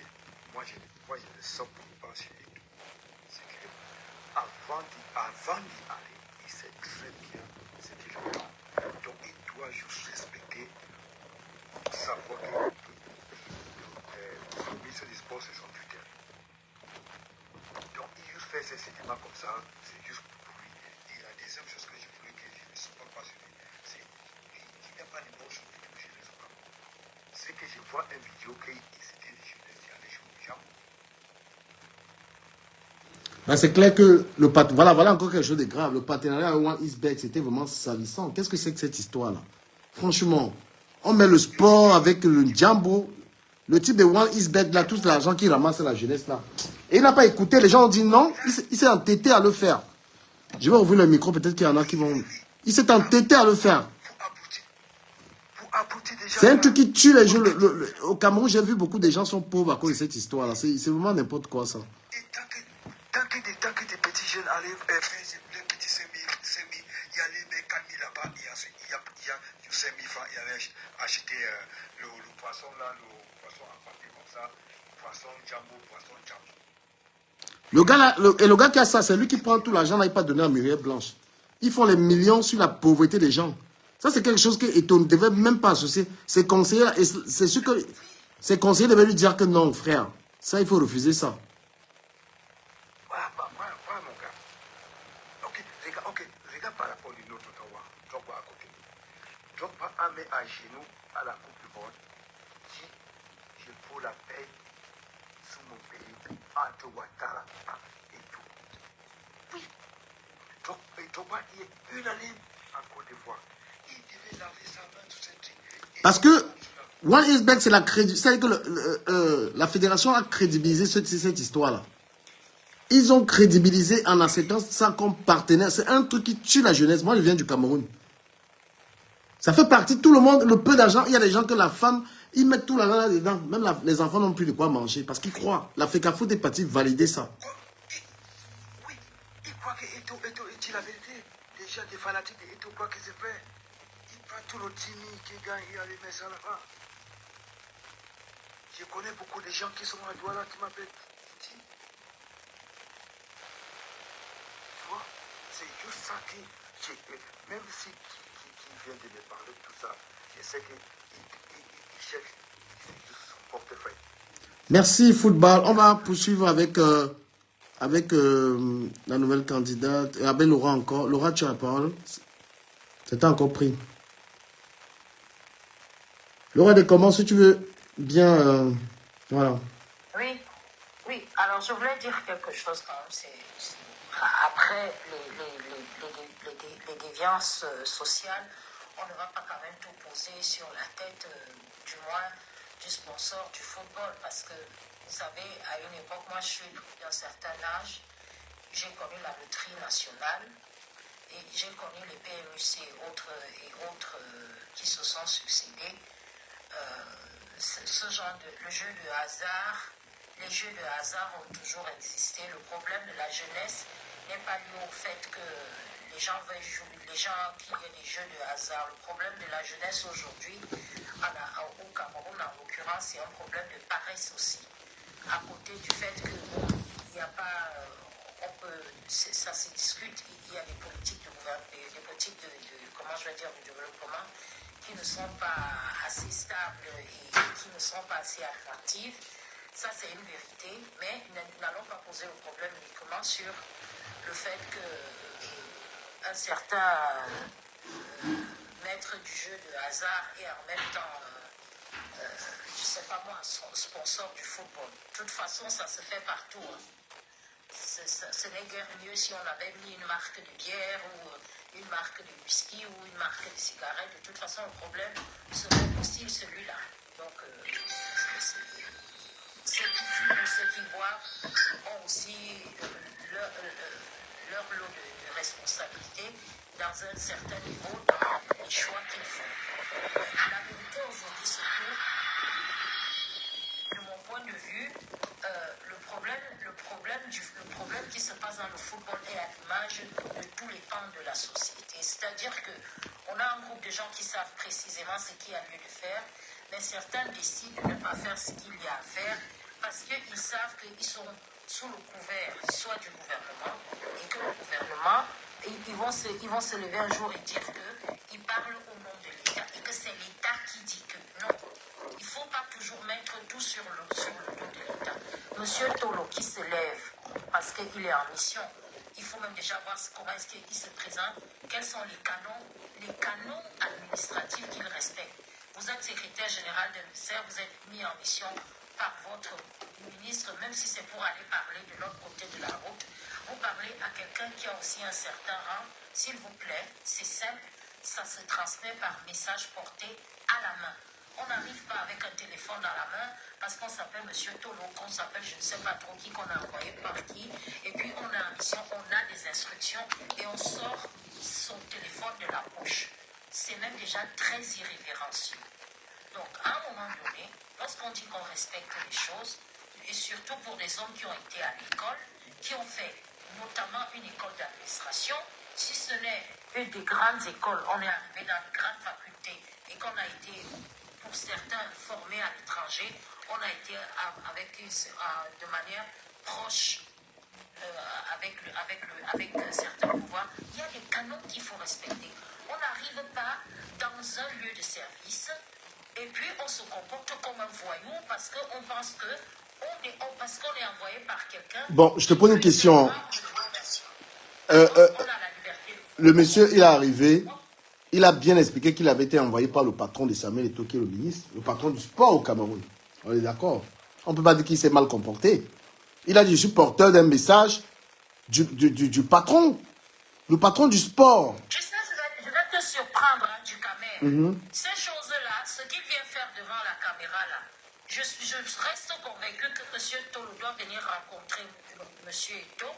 moi je le sens pour penser et tout, c'est que avant d'y aller, il sait très bien ce qu'il veut. Donc, il doit juste respecter, savoir que le ministre des Sports, c'est son tutelle. Donc, il juste fait ces éléments comme ça, c'est juste pour lui. Et la deuxième chose que je voulais que je ne supporte pas sur lui, c'est qu'il n'y a pas de bonnes choses que je ne sais pas. C'est que je vois une vidéo qu'il était des jeunesse qui allaient jouer aux gens. Ben, c'est clair que voilà encore quelque chose de grave. Le partenariat avec One Eastbet, c'était vraiment salissant. Qu'est-ce que c'est que cette histoire-là? Franchement, on met le sport avec le Djambo. Le type de One Eastbet, là, tout l'argent qui ramasse la jeunesse, là. Et il n'a pas écouté. Les gens ont dit non. Il s'est entêté à le faire. Je vais ouvrir le micro. Peut-être qu'il y en a qui vont... Il s'est entêté à le faire. C'est un truc qui tue les gens. Au Cameroun, j'ai vu beaucoup de gens sont pauvres à cause de cette histoire-là. C'est vraiment n'importe quoi, ça. Tant que des petits jeunes arrivent, les petits semis, il y a les mecs Camille là-bas, il y a 5 000 francs, il avait acheté le poisson là, le poisson en papier comme ça, poisson Djambo. Le gars là, le gars qui a ça, c'est lui qui prend tout l'argent, là, il pas donné à Muriel Blanche. Ils font les millions sur la pauvreté des gens. Ça, c'est quelque chose qu'on ne devait même pas associer. Ces conseillers-là, c'est sûr que ces conseillers devaient lui dire que non, frère. Ça, il faut refuser ça. Mon gars. Regarde par rapport à l'autre Drogba à côté. Drogba a mis à genoux à la Coupe du Monde. Si je peux la paix sous mon pays, entre Ouattara et tout. Oui. Drogba, il est unanime en Côte d'Ivoire. Il devait laver sa main sur cette truc. Parce que One Eastbet, c'est la crédibilité. Que la fédération a crédibilisé cette histoire-là. Ils ont crédibilisé en acceptant ça comme partenaire. C'est un truc qui tue la jeunesse. Moi, je viens du Cameroun. Ça fait partie de tout le monde. Le peu d'argent, il y a des gens que la femme, ils mettent tout l'argent là-dedans. Même les enfants n'ont plus de quoi manger. Parce qu'ils croient. La FECAFOOT est partie valider ça. Oui, ils croient que Eto dit la vérité. Les gens, des fanatiques de Eto croient que c'est vrai. Ils prennent tout le Timmy qui gagne et ils mettent ça là-bas. Je connais beaucoup de gens qui sont à Douala qui m'appellent. C'est juste ça qui, même si qui vient de me parler de tout ça, je sais qu'il cherche juste son portefeuille. Merci, football. On va poursuivre avec la nouvelle candidate. Et avec Laura encore. Laura, tu as la parole. C'était encore pris. Laura, comment si tu veux bien... voilà. Oui. Alors, je voulais dire quelque chose quand même. Après les déviances sociales, on ne va pas quand même tout poser sur la tête, du moins, du sponsor du football. Parce que, vous savez, à une époque, moi je suis d'un certain âge, j'ai connu la loterie nationale et j'ai connu les PMUC et autres qui se sont succédés. Ce genre le jeu de hasard, les jeux de hasard ont toujours existé. Le problème de la jeunesse n'est pas lié au fait que les gens veulent jouer, les gens qui aient des jeux de hasard. Le problème de la jeunesse aujourd'hui, au Cameroun en l'occurrence, c'est un problème de paresse aussi. À côté du fait que il n'y a pas, ça se discute, il y a des politiques de gouvernement, des politiques comment je vais dire, de développement qui ne sont pas assez stables et qui ne sont pas assez attractives. Ça, c'est une vérité, mais n'allons pas poser le problème uniquement sur le fait qu'un certain maître du jeu de hasard et en même temps, je ne sais pas moi, sponsor du football. De toute façon, ça se fait partout. Hein. Ce n'est guère mieux si on avait mis une marque de bière ou une marque de whisky ou une marque de cigarettes. De toute façon, le problème serait aussi celui-là. Donc, ceux qui fument, ceux qui boivent ont aussi leur lot de responsabilité dans un certain niveau dans les choix qu'ils font. La vérité aujourd'hui, c'est que, de mon point de vue, le problème qui se passe dans le football est à l'image de tous les pans de la société. C'est-à-dire qu'on a un groupe de gens qui savent précisément ce qu'il y a lieu de faire, mais certains décident de ne pas faire ce qu'il y a à faire parce qu'ils savent qu'ils sont sous le couvert soit du gouvernement et que le gouvernement, ils vont se lever un jour et dire qu'ils parlent au nom de l'État et que c'est l'État qui dit que non. Il ne faut pas toujours mettre tout sur le dos de l'État. Monsieur Tolo qui se lève parce qu'il est en mission, il faut même déjà voir comment est-ce qu'il se présente, quels sont les canons administratifs qu'il respecte. Vous êtes secrétaire général de l'UNICEF, vous êtes mis en mission par votre ministre, même si c'est pour aller parler de l'autre côté de la route, vous parlez à quelqu'un qui a aussi un certain rang, s'il vous plaît, c'est simple, ça se transmet par message porté à la main. On n'arrive pas avec un téléphone dans la main parce qu'on s'appelle Monsieur Tolo, qu'on s'appelle je ne sais pas trop qui, qu'on a envoyé par qui, et puis on a des instructions et on sort son téléphone de la poche. C'est même déjà très irrévérencieux. Donc, à un moment donné, lorsqu'on dit qu'on respecte les choses, et surtout pour des hommes qui ont été à l'école, qui ont fait notamment une école d'administration, si ce n'est une des grandes écoles, on est arrivé dans une grande faculté et qu'on a été, pour certains, formés à l'étranger, on a été de manière proche avec un certain pouvoir. Il y a des canons qu'il faut respecter. On n'arrive pas dans un lieu de service et puis on se comporte comme un voyou parce qu'on pense parce qu'on est envoyé par quelqu'un. Bon, je te pose une question. On a la liberté de Le monsieur, il est arrivé, il a bien expliqué qu'il avait été envoyé par le patron de Samuel Eto'o, qui est le ministre, le patron du sport au Cameroun. On est d'accord. On ne peut pas dire qu'il s'est mal comporté. Il a dit, je suis porteur d'un message du patron, le patron du sport. Tu sais, je vais te surprendre, hein, du Cameroun. Ces choses-là, ce qu'il vient faire devant la caméra, là, je reste convaincu que M. Tolo doit venir rencontrer M. Eto'o.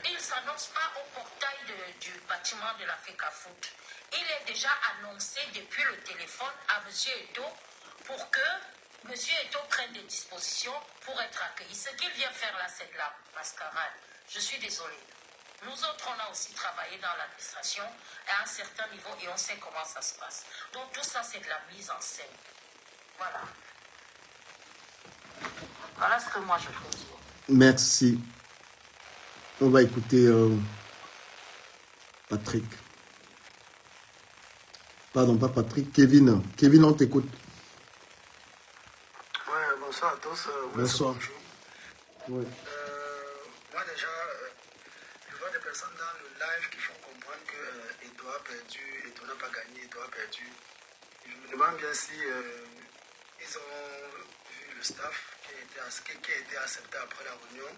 Il ne s'annonce pas au portail du bâtiment de la FECAFOOT. Il est déjà annoncé depuis le téléphone à M. Eto'o pour que M. Eto'o prenne des dispositions pour être accueilli. Ce qu'il vient faire là, c'est de la mascarade. Je suis désolée. Nous autres, on a aussi travaillé dans l'administration à un certain niveau et on sait comment ça se passe. Donc tout ça, c'est de la mise en scène. Voilà. Voilà ce que moi je peux dire. Merci. On va écouter Patrick. Pardon, pas Patrick, Kevin. Kevin, on t'écoute. Ouais, bonsoir à tous. Bonsoir. Bonjour. Ouais. Moi déjà, je vois des personnes dans le live qui font comprendre que Eto'o a perdu, Eto'o n'a pas gagné, Eto'o a perdu. Je me demande bien si ils ont vu le staff qui a été accepté après la réunion.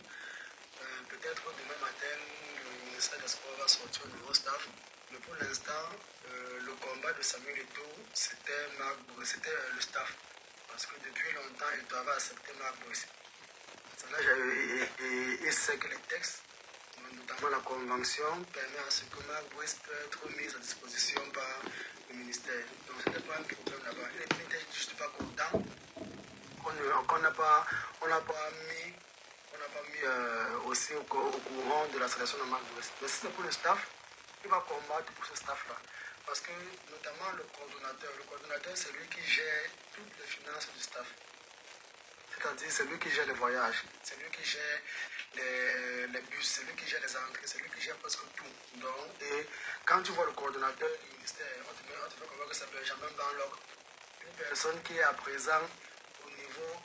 Peut-être demain matin, le ministère des Sports va sortir un nouveau staff. Mais pour l'instant, le combat de Samuel Eto'o, c'était le staff. Parce que depuis longtemps, Eto'o avait accepté Marc Boissy. Et c'est que les textes, notamment la convention, permet à ce que Marc Boissy peut être mis à disposition par le ministère. Donc ce n'était pas un problème là-bas. Il n'était juste pas content qu'on n'a pas mis aussi au courant de la sélection de Marc Boissy. Mais si c'est pour le staff, il va combattre pour ce staff-là. Parce que, notamment le coordonnateur, c'est lui qui gère toutes les finances du staff. C'est-à-dire, c'est lui qui gère les voyages, c'est lui qui gère les bus, c'est lui qui gère les entrées, c'est lui qui gère presque tout. Donc, et quand tu vois le coordonnateur du ministère, on te fait comprendre que c'est Benjamin Banlock, une personne qui est à présent au niveau,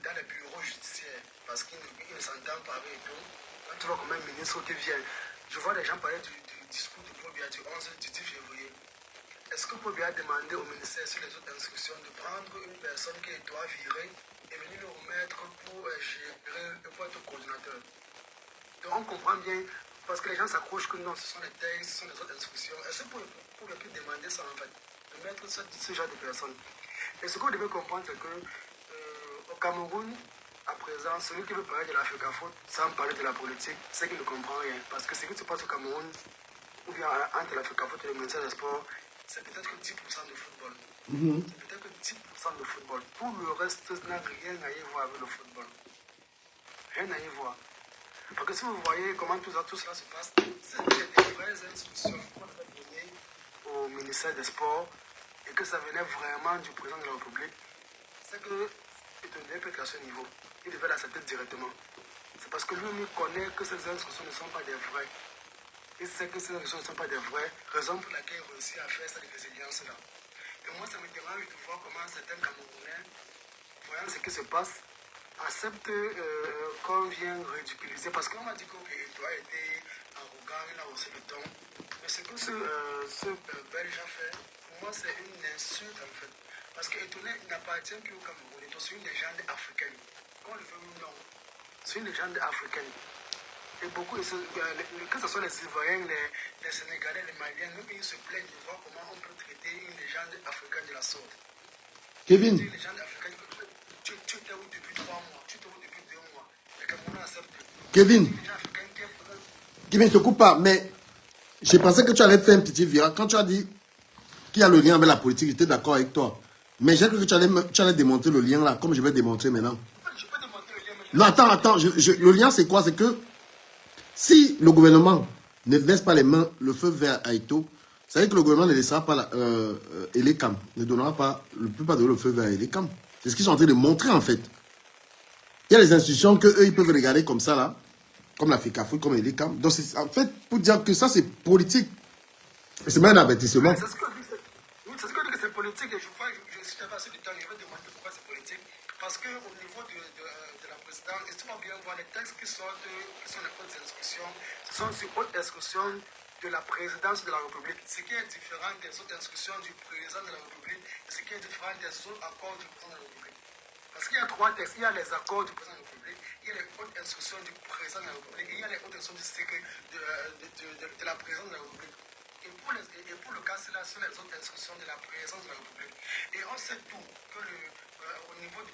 dans les bureaux judiciaires, parce qu'il ne s'entend pas avec tout. Quand tu vois comme un ministre qui vient, je vois les gens parler du discours de Paul Biya du 10 février. Est-ce que Paul Biya a demandé au ministère sur les autres instructions de prendre une personne qui doit virer et venir le remettre pour gérer, pour être coordinateur? Donc on comprend bien, parce que les gens s'accrochent que non, ce sont les textes, ce sont les autres instructions. Est-ce que pour ne plus demander ça en fait, de mettre ce genre de personnes? Et ce que vous devez comprendre, c'est que au Cameroun, à présent, celui qui veut parler de la FECAFOOT sans parler de la politique, c'est qu'il ne comprend rien. Parce que ce qui se passe au Cameroun, ou bien entre la FECAFOOT et le ministère des Sports, c'est peut-être que 10% de football. C'est peut-être que 10% de football. Tout le reste n'a rien à y voir avec le football. Rien à y voir. Parce que si vous voyez comment tout cela se passe, c'est des vraies instructions qu'on avait données au ministère des Sports et que ça venait vraiment du président de la République, c'est que il ne devait pas à ce niveau. Il devait l'accepter directement. C'est parce que lui-même connaît que ces instructions ne sont pas des vraies. Il sait que ces instructions ne sont pas des vraies, raison pour laquelle il réussit à faire cette résilience-là. Et moi, ça me dérange de voir comment certains Camerounais, voyant ce qui se passe, acceptent qu'on vient ridiculiser. Parce qu'on m'a dit que Eto'o a été arrogant, il a haussé le ton. Mais ce que ce Belge a fait, pour moi, c'est une insulte en fait. Parce que Eto'o n'appartient plus au Cameroun. Eto'o, c'est une légende africaine. Qu'on le veut ou non, c'est une légende africaine. Et beaucoup, que ce soit les Ivoiriens, les Sénégalais, les Maliens, nous, ils se plaignent de voir comment on peut traiter une légende africaine de la sorte. Kevin. Une légende africaine, tu étais où depuis 3 mois, tu étais où depuis 2 mois. Les Camerounais acceptent. Kevin. Kevin, je ne te coupe pas, mais je pensais que tu allais faire un petit virage. Quand tu as dit qu'il y a le lien avec la politique, j'étais d'accord avec toi. Mais j'ai cru que tu allais démontrer le lien là, comme je vais démontrer maintenant. Je peux démontrer le lien, mais Non, attends. Le lien, c'est quoi? C'est que si le gouvernement ne laisse pas le feu vert à Eto'o, ça veut dire que le gouvernement ne laissera pas Elekam, ne donnera pas, ne peut pas donner le feu vert à Elekam. C'est ce qu'ils sont en train de montrer en fait. Il y a des institutions qu'eux, ils peuvent regarder comme ça là, comme la FECAFOI, comme Elekam. Donc en fait, pour dire que ça c'est politique, c'est même un avertissement. c'est ce que je dis que c'est politique. Et je crois que si tu n'as pas assez de temps, je vais demander pourquoi c'est politique. Parce qu'au niveau de la présidence, et tu vas bien voir les textes qui sortent, qui sont les hautes instructions, ce sont ces hautes instructions de la présidence de la République. Ce qui est différent des autres instructions du président de la République, et ce qui est différent des autres accords du président de la République. Parce qu'il y a 3 textes. Il y a les accords du président de la République, il y a les hautes instructions du président de la République, et il y a les hautes instructions de la présidence de la République. Et pour le cas, c'est là sur les autres instructions de la présidence de la République. Et on sait tout que au niveau du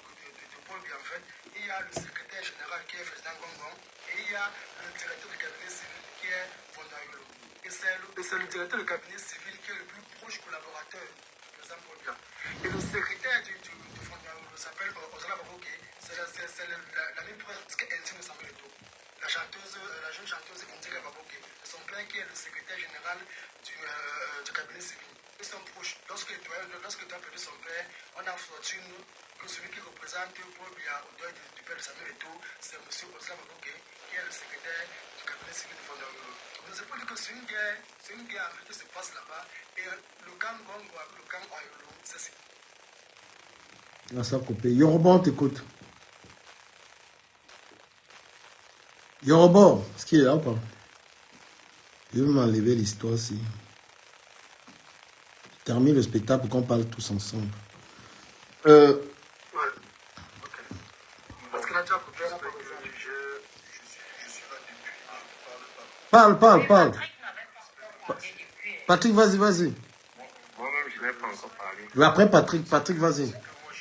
pôle, en fait, il y a le secrétaire général qui est Président Gongon, et il y a le directeur du cabinet civil qui est Fondayolo. Et c'est le directeur du cabinet civil qui est le plus proche collaborateur du président Paul Biya. Et le secrétaire du Fondayolo s'appelle Ozala Baboke. C'est l'ami presque intime de Samuel Eto'o. La jeune chanteuse Indira Baboke. Son père qui est le secrétaire général du cabinet civil. Ils sont proches. Lorsque tu as perdu son père, on a fortune que celui qui représente Paul Biya au deuil du père de Samuel Eto'o, c'est M. Ozala Baboke, qui est le secrétaire du cabinet civil de Fondayolo. Donc c'est pour dire que c'est une guerre en fait qui se passe là-bas. Et le camp Gongo avec le camp Ayolo, c'est Là, ça a coupé. Yoruba, on t'écoute. Yoruba, est-ce qu'il est là ou pas? Je vais m'enlever l'histoire ici. Termine le spectacle pour qu'on parle tous ensemble. ouais. Ok. Parce que là, tu as coupé la parole. Je suis là depuis. Parle. Patrick n'avait pas encore parlé depuis. Patrick, vas-y. Moi-même, je n'ai pas encore parlé. Mais après, Patrick, vas-y. Ce que moi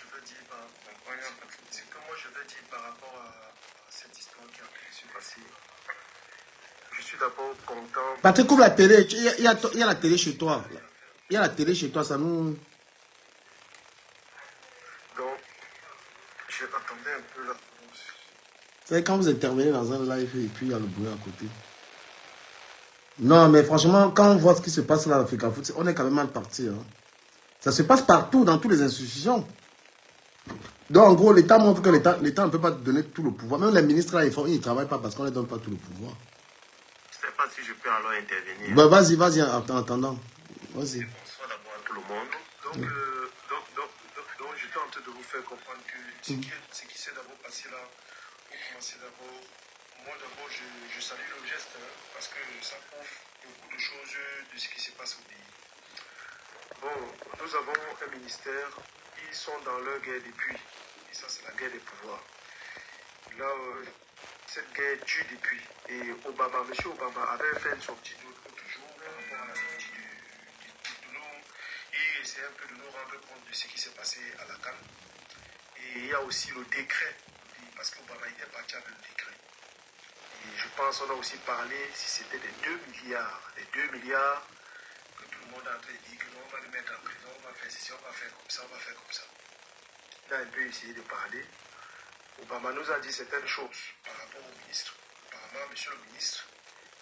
je veux dire par rapport à cette histoire qui a pu se passer, je suis d'abord content. Patrick, coupe la télé. Il y a la télé chez toi. Il y a la télé chez toi, ça nous... Donc, je attendais un peu là. C'est quand vous intervenez dans un live et puis il y a le bruit à côté. Non, mais franchement, quand on voit ce qui se passe là à l'Afrique Foot, on est quand même mal parti. Hein. Ça se passe partout, dans toutes les institutions. Donc, en gros, l'État montre que l'État ne peut pas donner tout le pouvoir. Même les ministres, là, ils ne travaillent pas parce qu'on ne les donne pas tout le pouvoir. Je ne sais pas si je peux alors intervenir. Bah, vas-y, en attendant. Vas-y. Bonsoir d'abord à tout le monde. Donc, j'étais en train de vous faire comprendre que ce qui s'est d'abord passé là, pour commencer d'abord, moi d'abord, je salue le geste, hein, parce que ça prouve beaucoup de choses de ce qui se passe au pays. Bon, nous avons un ministère, ils sont dans leur guerre depuis, et ça c'est la guerre des pouvoirs. Là, cette guerre dure depuis, et M. Obama avait fait une sortie l'autre jour par rapport à la sortie de nous, et essayer un peu de nous rendre compte de ce qui s'est passé à la CAN. Et il y a aussi le décret, parce qu'Obama était parti avec le décret. Et je pense qu'on a aussi parlé, si c'était des 2 milliards, que tout le monde a en train de dire que non, on va le mettre en prison, on va faire ceci, on va faire comme ça, on va faire comme ça. Il a un peu essayé de parler. Obama nous a dit certaines choses par rapport au ministre. Apparemment, monsieur le ministre,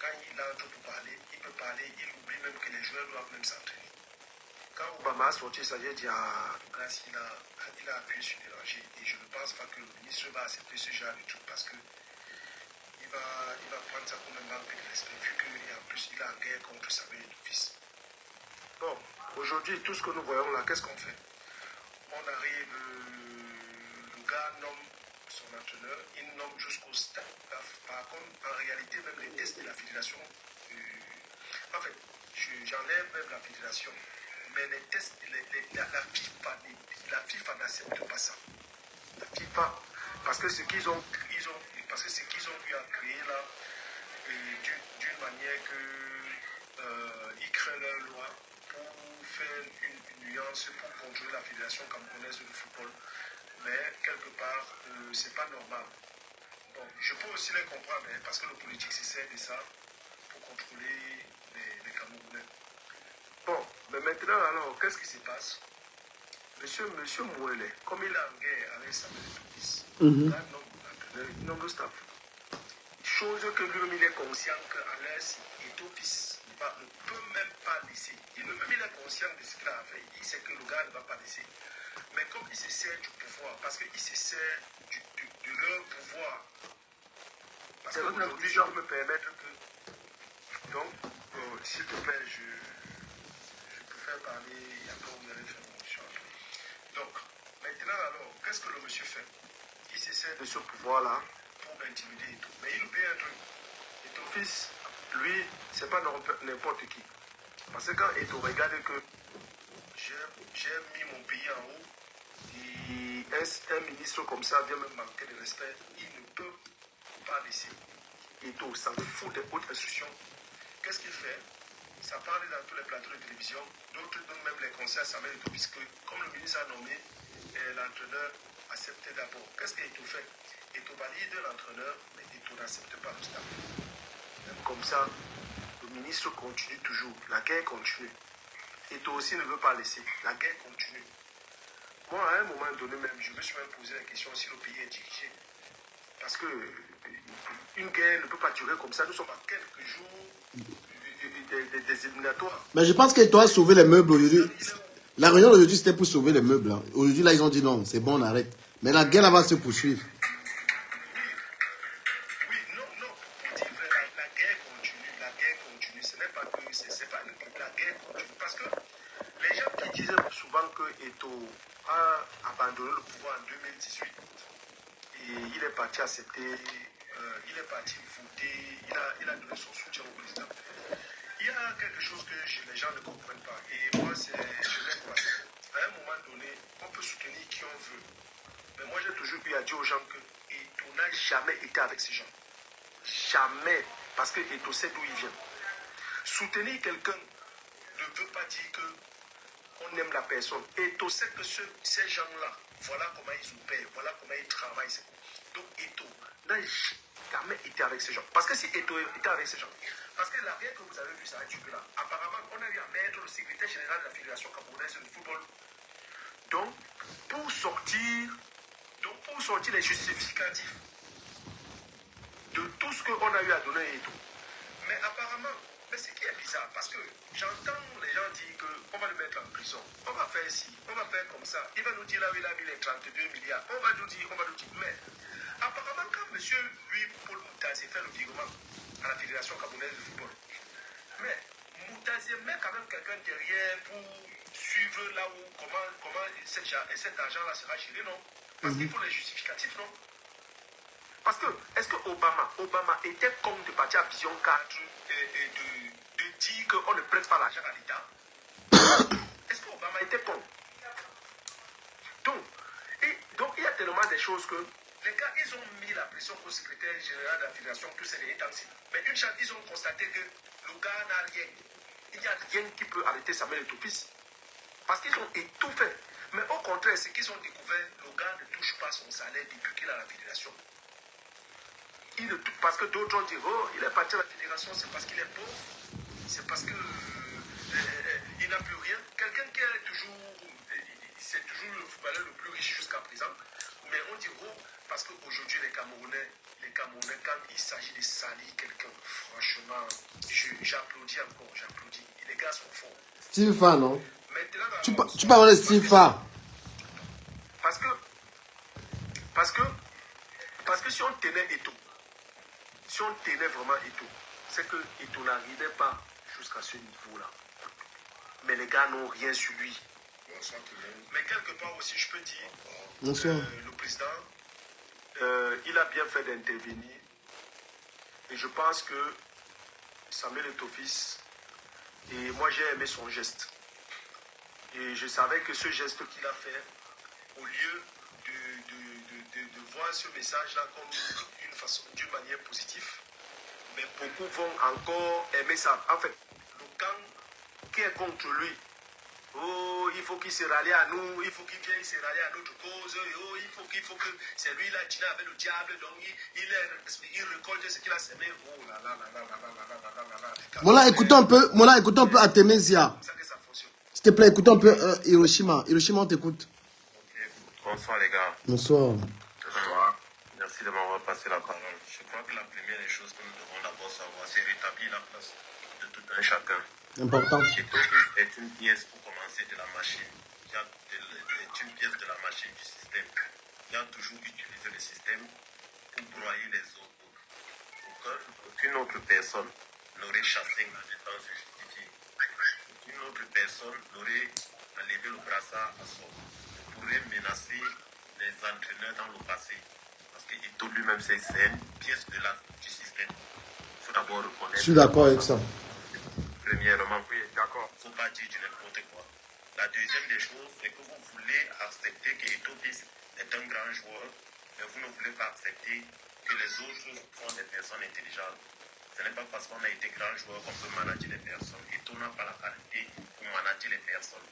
quand il entre pour parler, il peut parler, il oublie même que les joueurs doivent même s'entraîner. Quand Obama a sorti ça, j'ai dit à Grâce, il a appuyé sur les dangers. Et je ne pense pas que le ministre va accepter ce genre de truc parce que il va prendre ça comme un manque de respect, vu qu'en plus il est en guerre contre sa mère et son fils. Bon, aujourd'hui, tout ce que nous voyons là, qu'est-ce qu'on fait? On arrive, le gars nomme son entraîneur, il nomme jusqu'au stade. Par contre, en réalité, même les tests de la fédération, en fait, j'enlève même la fédération. Mais les tests, la FIFA n'accepte pas ça. La FIFA, parce que ce qu'ils ont eu à créer là, d'une manière que ils créent leur loi pour faire une nuance, pour contrôler la fédération camerounaise de football. Mais quelque part, c'est pas normal. Bon, je peux aussi les comprendre, hein, parce que le politique s'essaie de ça pour contrôler les Camerounais. Bon, mais maintenant, alors, qu'est-ce qui se passe? Monsieur Mouelet, comme il est en guerre avec Samuel Eto'o, un nombre de staff. Chose que lui-même il est conscient qu'à l'aise, Eto'o ne peut même pas laisser. Il est conscient de ce qu'il a fait. Il sait que le gars ne va pas laisser. Mais comme il se sert du pouvoir, parce qu'il se sert de leur pouvoir. Parce qu'aujourd'hui, je peux me permettre que. Donc, s'il te plaît, je préfère parler et après vous allez faire mon échange. Donc, maintenant, alors, qu'est-ce que le monsieur fait? Il se sert de ce pouvoir-là pour intimider et tout. Mais il oublie un truc. Et ton fils, lui, c'est pas n'importe qui. Parce que quand Eto'o regarde que j'ai mis mon pays en haut, et un ministre comme ça vient me manquer de respect, il ne peut pas laisser. Eto'o s'en fout des hautes instructions. Qu'est-ce qu'il fait? Ça parle dans tous les plateaux de télévision. D'autres donnent même les conseils à Samuel Eto'o, puisque comme le ministre a nommé, l'entraîneur acceptait d'abord. Qu'est-ce qu'Eto'o fait? Eto'o valide l'entraîneur, mais Eto'o n'accepte pas le staff. Même comme ça, le ministre continue toujours. La guerre continue. Eto'o aussi ne veut pas laisser. La guerre continue. Moi, à un moment donné même, je me suis même posé la question si le pays est dirigé. Parce que une guerre ne peut pas durer comme ça. Nous sommes à quelques jours des éliminatoires. Mais je pense que toi as sauvé les meubles aujourd'hui. La réunion d'aujourd'hui, c'était pour sauver les meubles. Hein. Aujourd'hui, là, ils ont dit non, c'est bon, on arrête. Mais la guerre, là, va se poursuivre. Oui, non, pour dire vrai, la guerre continue. Ce n'est pas que, c'est pas la guerre continue. Parce que les gens qui disent souvent que Eto'o a abandonné le pouvoir en 2018, et il est parti accepter, il est parti voter, il a donné son soutien au président. Il y a quelque chose que les gens ne comprennent pas. Et moi, je l'ai quoi. À un moment donné, on peut soutenir qui on veut. Mais moi, j'ai toujours eu à dire aux gens que Eto'o n'a jamais été avec ces gens. Jamais. Parce que Eto'o sait d'où il vient. Soutenir quelqu'un ne veut pas dire qu'on aime la personne. Eto'o sait que ces gens-là, voilà comment ils opèrent, voilà comment ils travaillent. Donc Eto'o n'a jamais été avec ces gens. Parce que si Eto'o était avec ces gens, parce que la guerre que vous avez vue, ça a duré là. Apparemment, on a eu à mettre le secrétaire général de la Fédération camerounaise de football. Donc, pour sortir les justificatifs de tout ce qu'on a eu à donner et tout. Mais apparemment, mais ce qui est bizarre, parce que j'entends les gens dire qu'on va le mettre en prison. On va faire ci, on va faire comme ça. Il va nous dire là où il a mis les 32 milliards. On va nous dire. Mais apparemment, quand M. Paul Moutazé fait le virement à la Fédération camerounaise de football, mais Moutazé met quand même quelqu'un derrière pour suivre là où, comment cet argent-là sera géré, non? Parce qu'il faut les justificatifs, non? Parce que, est-ce que Obama était con de partir à Vision 4 et de dire qu'on ne prête pas l'argent à l'État? Est-ce que Obama était con? Donc, il y a tellement de choses que les gars, ils ont mis la pression au secrétaire général de la Fédération, tous ces temps-ci. Mais une chance, ils ont constaté que le gars n'a rien. Il n'y a rien qui peut arrêter Samuel Eto'o. Parce qu'ils ont étouffé. Mais au contraire, ce qu'ils ont découvert, le gars ne touche pas son salaire depuis qu'il est à la Fédération. Parce que d'autres ont dit, oh, il est parti à la Fédération, c'est parce qu'il est pauvre. C'est parce qu'il n'a plus rien. Quelqu'un qui est toujours, c'est toujours le footballeur le plus riche jusqu'à présent. Mais on dit, oh, parce qu'aujourd'hui, les Camerounais, quand il s'agit de salir quelqu'un, franchement, j'applaudis encore, j'applaudis. Les gars sont forts. Steve Fa, non? Tu parles de Steve Fa. Parce que si on tenait Eto'o, si on tenait vraiment Eto'o, c'est que Eto'o n'arrivait pas jusqu'à ce niveau-là. Mais les gars n'ont rien sur lui. Mais quelque part aussi, je peux dire, le président, il a bien fait d'intervenir. Et je pense que Samuel Eto'o, et moi j'ai aimé son geste. Et je savais que ce geste qu'il a fait, au lieu de voir ce message-là comme d'une manière positive, mais beaucoup vont encore aimer ça. En fait, le camp qui est contre lui, oh, il faut qu'il se rallie à nous, il faut qu'il vienne se rallier à notre cause, oh, il faut que c'est lui là, qui avec le diable, donc il récolte ce qu'il a semé. Oh là là là là là là là là là là là. Mola, écoutons un peu Artemisia. C'est ça que ça fonctionne. S'il te plaît, écoutons un peu Hiroshima. Hiroshima, on t'écoute. Okay. Bonsoir les gars. Bonsoir. Bonsoir. Merci de m'avoir passé la parole. Je crois que la première des choses que nous devons d'abord savoir, c'est rétablir la place de tout un chacun. Important. L'étoffice est une pièce pour commencer de la machine. C'est une pièce de la machine du système. Il a toujours utilisé le système pour broyer les autres. Aucune autre personne n'aurait chassé la défense justifiée. Aucune autre personne n'aurait enlevé le brassard à sort. Pourrait menacer les entraîneurs dans le passé. Parce que Ito lui-même, c'est une pièce du système. Il faut d'abord reconnaître. Je suis d'accord avec ça. Premièrement, oui, d'accord. Il ne faut pas dire du n'importe quoi. La deuxième des choses, c'est que vous voulez accepter que Etofis est un grand joueur, mais vous ne voulez pas accepter que les autres sont des personnes intelligentes. Ce n'est pas parce qu'on a été grand joueur qu'on peut manager les personnes. Eto n'a pas la qualité pour manager les personnes.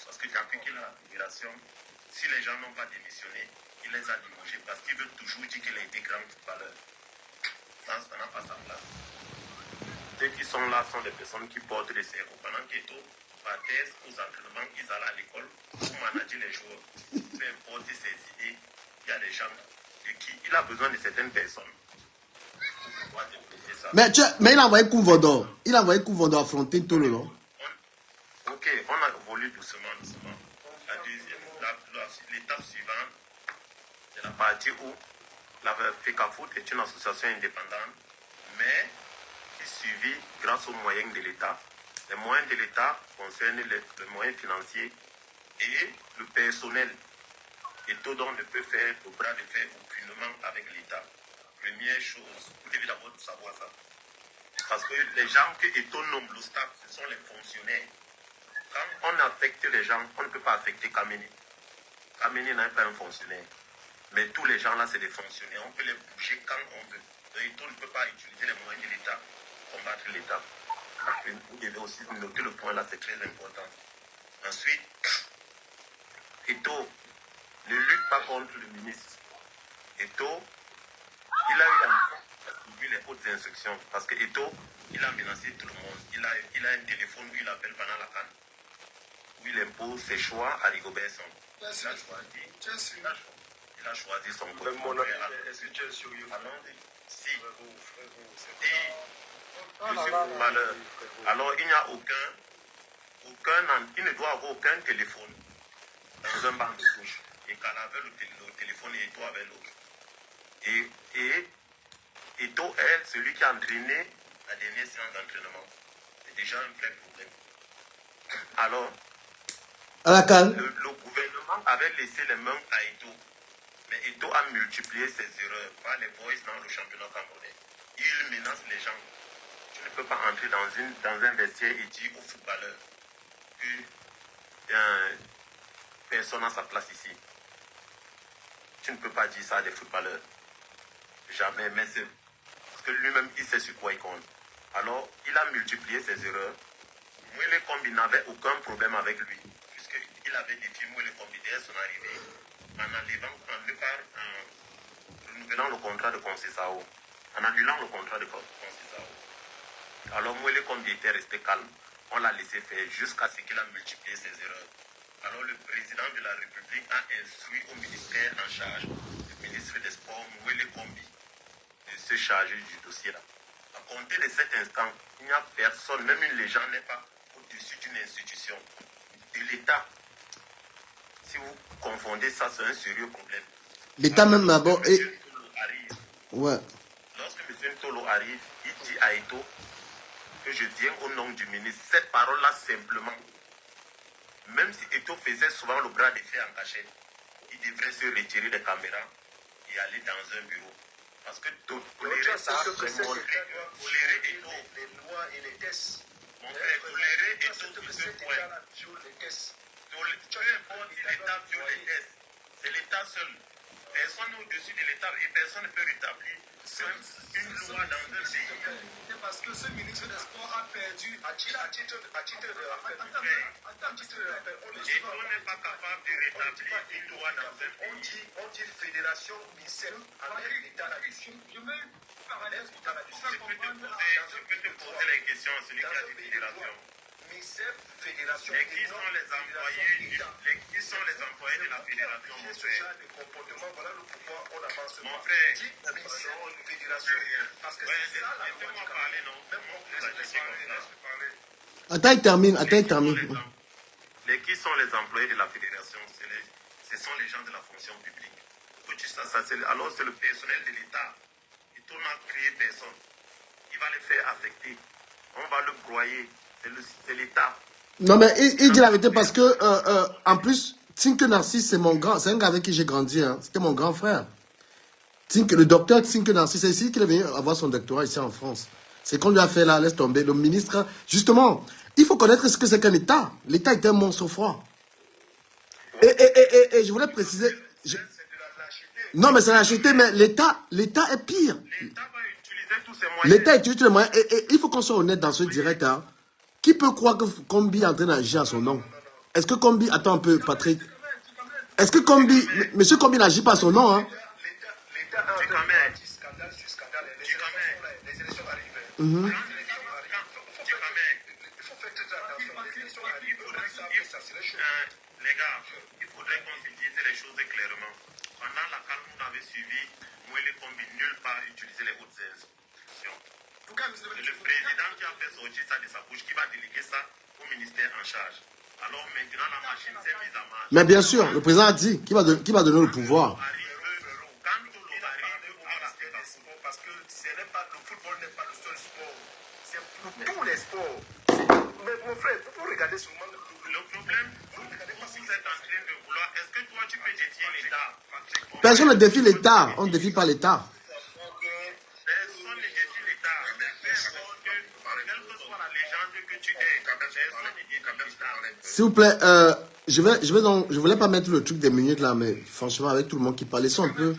Parce que depuis qu'il a la fédération, si les gens n'ont pas démissionné, il les a limogés parce qu'il veut toujours dire qu'il a été grand footballeur. Ça n'a pas sa place. Ceux qui sont là sont des personnes qui portent les cerveaux. Pendant qu'Eto partait aux entraînements, ils allaient à l'école pour manager les joueurs. Peu importe ses idées, il y a des gens de qui il a besoin de certaines personnes pour pouvoir développer ça. Mais il a envoyé Kouvodo. Il a envoyé Kouvodo affronter Tolo, non? Ok, on a évolué doucement. La deuxième, l'étape suivante, c'est la partie où la FECAFOOT est une association indépendante, mais qui suivie grâce aux moyens de l'État. Les moyens de l'État concernent les moyens financiers et le personnel. Et tout donc ne peut faire le bras de fer aucunement avec l'État. Première chose, vous devez d'abord savoir ça. Parce que les gens que Eto nomme le staff, ce sont les fonctionnaires. Quand on affecte les gens, on ne peut pas affecter Kameni. Kameni n'est pas un fonctionnaire. Mais tous les gens là, c'est des fonctionnaires. On peut les bouger quand on veut. Donc Eto ne peut pas utiliser les moyens de l'État pour combattre l'État. Vous devez aussi noter le point là, c'est très important. Ensuite, Eto ne lutte pas contre le ministre. Eto, il a eu les hautes instructions. Parce que Eto, il a menacé tout le monde. Il a un téléphone où il appelle pendant la canne. Où il impose ses choix à Rigobert Song. Il a choisi son côté. Est-ce que tu es sérieux? Si. Je suis malheur. Alors, il n'y a il ne doit avoir aucun téléphone dans un banc de touche. Et quand avait le téléphone, et Eto avait l'autre. Et Eto est celui qui a entraîné la dernière séance d'entraînement. C'est déjà un vrai problème. Alors, le gouvernement avait laissé les mains à Eto. Mais Eto a multiplié ses erreurs par les voices dans le championnat camerounais. Il menace les gens. Tu ne peux pas entrer dans un vestiaire et dire aux footballeurs que personne n'a sa place ici. Tu ne peux pas dire ça à des footballeurs. Jamais, mais c'est parce que lui-même, il sait sur quoi il compte. Alors, il a multiplié ses erreurs. Mouélé Kombi n'avait aucun problème avec lui, puisqu'il avait défié Mouélé Kombi dès son arrivée, en renouvelant le contrat de Conceição, en annulant le contrat de Conceição. Alors, Mouélé Kombi était resté calme. On l'a laissé faire jusqu'à ce qu'il a multiplié ses erreurs. Alors, le président de la République a instruit au ministère en charge, le ministre des Sports, Mouélé Kombi, de se charger du dossier là. À compter de cet instant, il n'y a personne, même une légende n'est pas au-dessus d'une institution. De l'État, si vous confondez ça, c'est un sérieux problème. L'État même d'abord. Ouais. Lorsque M. Ntolo arrive, il dit à Eto que je viens au nom du ministre. Cette parole-là, simplement, même si Eto faisait souvent le bras de fer en cachette, il devrait se retirer des caméras et aller dans un bureau. Parce que tolérer ça, c'est montrer que tolérer Eto, les lois et les tests. mon frère, tolérer Eto sur ce point. importe si l'État viole les tests, c'est l'État seul. Personne n'est au-dessus de l'État et personne ne peut rétablir une loi dans un pays. C'est parce que ce ministre des Sports a perdu à titre de rappel. Et on n'est pas capable de rétablir une loi dans un pays. On dit fédération, ministère, avec l'État là-dessus. Je veux parallèle tout à la Je peux te poser les questions à celui qui a dit fédération. ministère, fédération. Et qui sont les employés de la fédération, mon frère? Voilà le pouvoir, on avance. Mon frère, Mission, fédération. Parce que c'est ça la laissez-moi parler, non? Même moi, vous agissez comme ça. Attends, il termine. Qui sont les employés de la fédération? Ce sont les gens de la fonction publique. Alors c'est le personnel de l'État. Et tout n'a créé personne. Il va les faire affecter. On va le broyer. C'est l'État. Non, mais il dit la vérité parce que, en plus, Tinke Narcisse, c'est mon grand, c'est un gars avec qui j'ai grandi, hein. C'était mon grand frère. Le docteur Tinke Narcisse, c'est ici qu'il est venu avoir son doctorat ici en France. C'est qu'on lui a fait là, laisse tomber. Le ministre, justement, il faut connaître ce que c'est qu'un État. L'État est un monstre froid. Et je voulais préciser. Non, mais c'est la lâcheté, mais l'État est pire. L'État va utiliser tous ses moyens. L'État utilise tous les moyens. Et il faut qu'on soit honnête dans ce direct, hein. Qui peut croire que Kombi est en train d'agir à son nom? Est-ce que Kombi... Attends un peu, Patrick. Est-ce que Kombi... Monsieur Kombi n'agit pas à son nom, hein? L'État a un scandale sur scandale. Les élections arrivent. Il faut faire très attention. Les élections arrivent. Les gars, il faudrait qu'on se dise les choses clairement. Pendant la calme, on avait suivi Moïle Kombi nulle part utiliser les hautes institutions. C'est le président qui a fait sortir ça de sa bouche, qui va déléguer ça au ministère en charge. Alors maintenant, la machine s'est mise en marche. Mais bien sûr, le président a dit qu'il va donner le pouvoir. Parce que le football n'est pas le seul sport. C'est pour tous les sports. Mais mon frère, vous regardez seulement le problème. Vous êtes en train de vouloir. Est-ce que toi, tu peux défier l'État? Personne ne défie l'État. On ne défie pas l'État. Personne ne défie l'État. Quelle que soit la légende que tu es, personne ne défie l'État. S'il vous plaît, je voulais pas mettre le truc des minutes là, mais franchement, avec tout le monde qui parle, laissons un peu.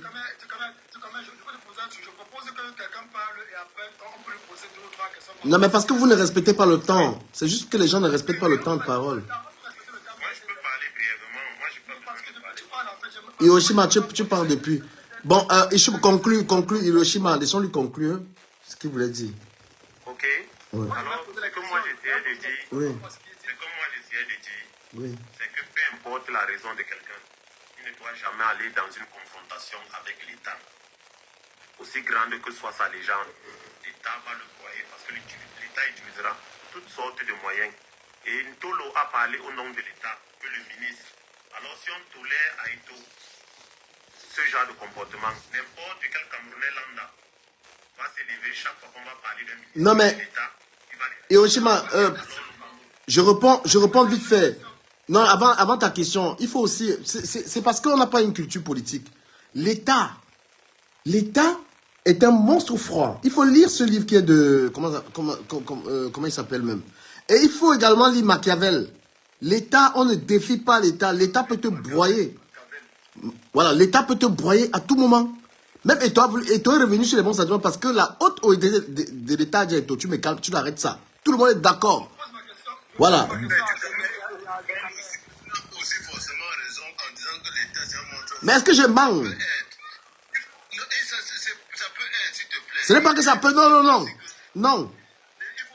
Non, mais parce que vous ne respectez pas le temps. C'est juste que les gens ne respectent pas le temps de parole. Moi, je peux parler brièvement. Moi, je peux parler. Hiroshima, tu parles depuis. Bon, conclue, Hiroshima. Laissons-lui conclure ce qu'il voulait dire. Ok. Oui. Alors, ce que moi j'essayais de dire, oui. C'est que peu importe la raison de quelqu'un, il ne doit jamais aller dans une confrontation avec l'État. Aussi grande que soit sa légende, l'État va le broyer parce que l'État utilisera toutes sortes de moyens. Et Ntolo a parlé au nom de l'État, que le ministre. Alors si on tolère à Ito ce genre de comportement, n'importe quel Camerounais lambda va s'élever chaque fois qu'on va parler d'un ministre de l'État. Hiroshima, je réponds vite fait. Non, avant ta question, il faut aussi... C'est parce qu'on n'a pas une culture politique. L'État est un monstre froid. Il faut lire ce livre qui est de... Comment il s'appelle même? Et il faut également lire Machiavel. L'État, on ne défie pas l'État. L'État peut te broyer. Voilà, l'État peut te broyer à tout moment. Même Eto'o est revenu sur les bons sentiments parce que la haute autorité de l'État a dit Eto'o, tu me calmes, tu arrêtes ça. Tout le monde est d'accord. Voilà. Mais est-ce que je mens? Ce n'est pas que ça peut... Non. Il ne faut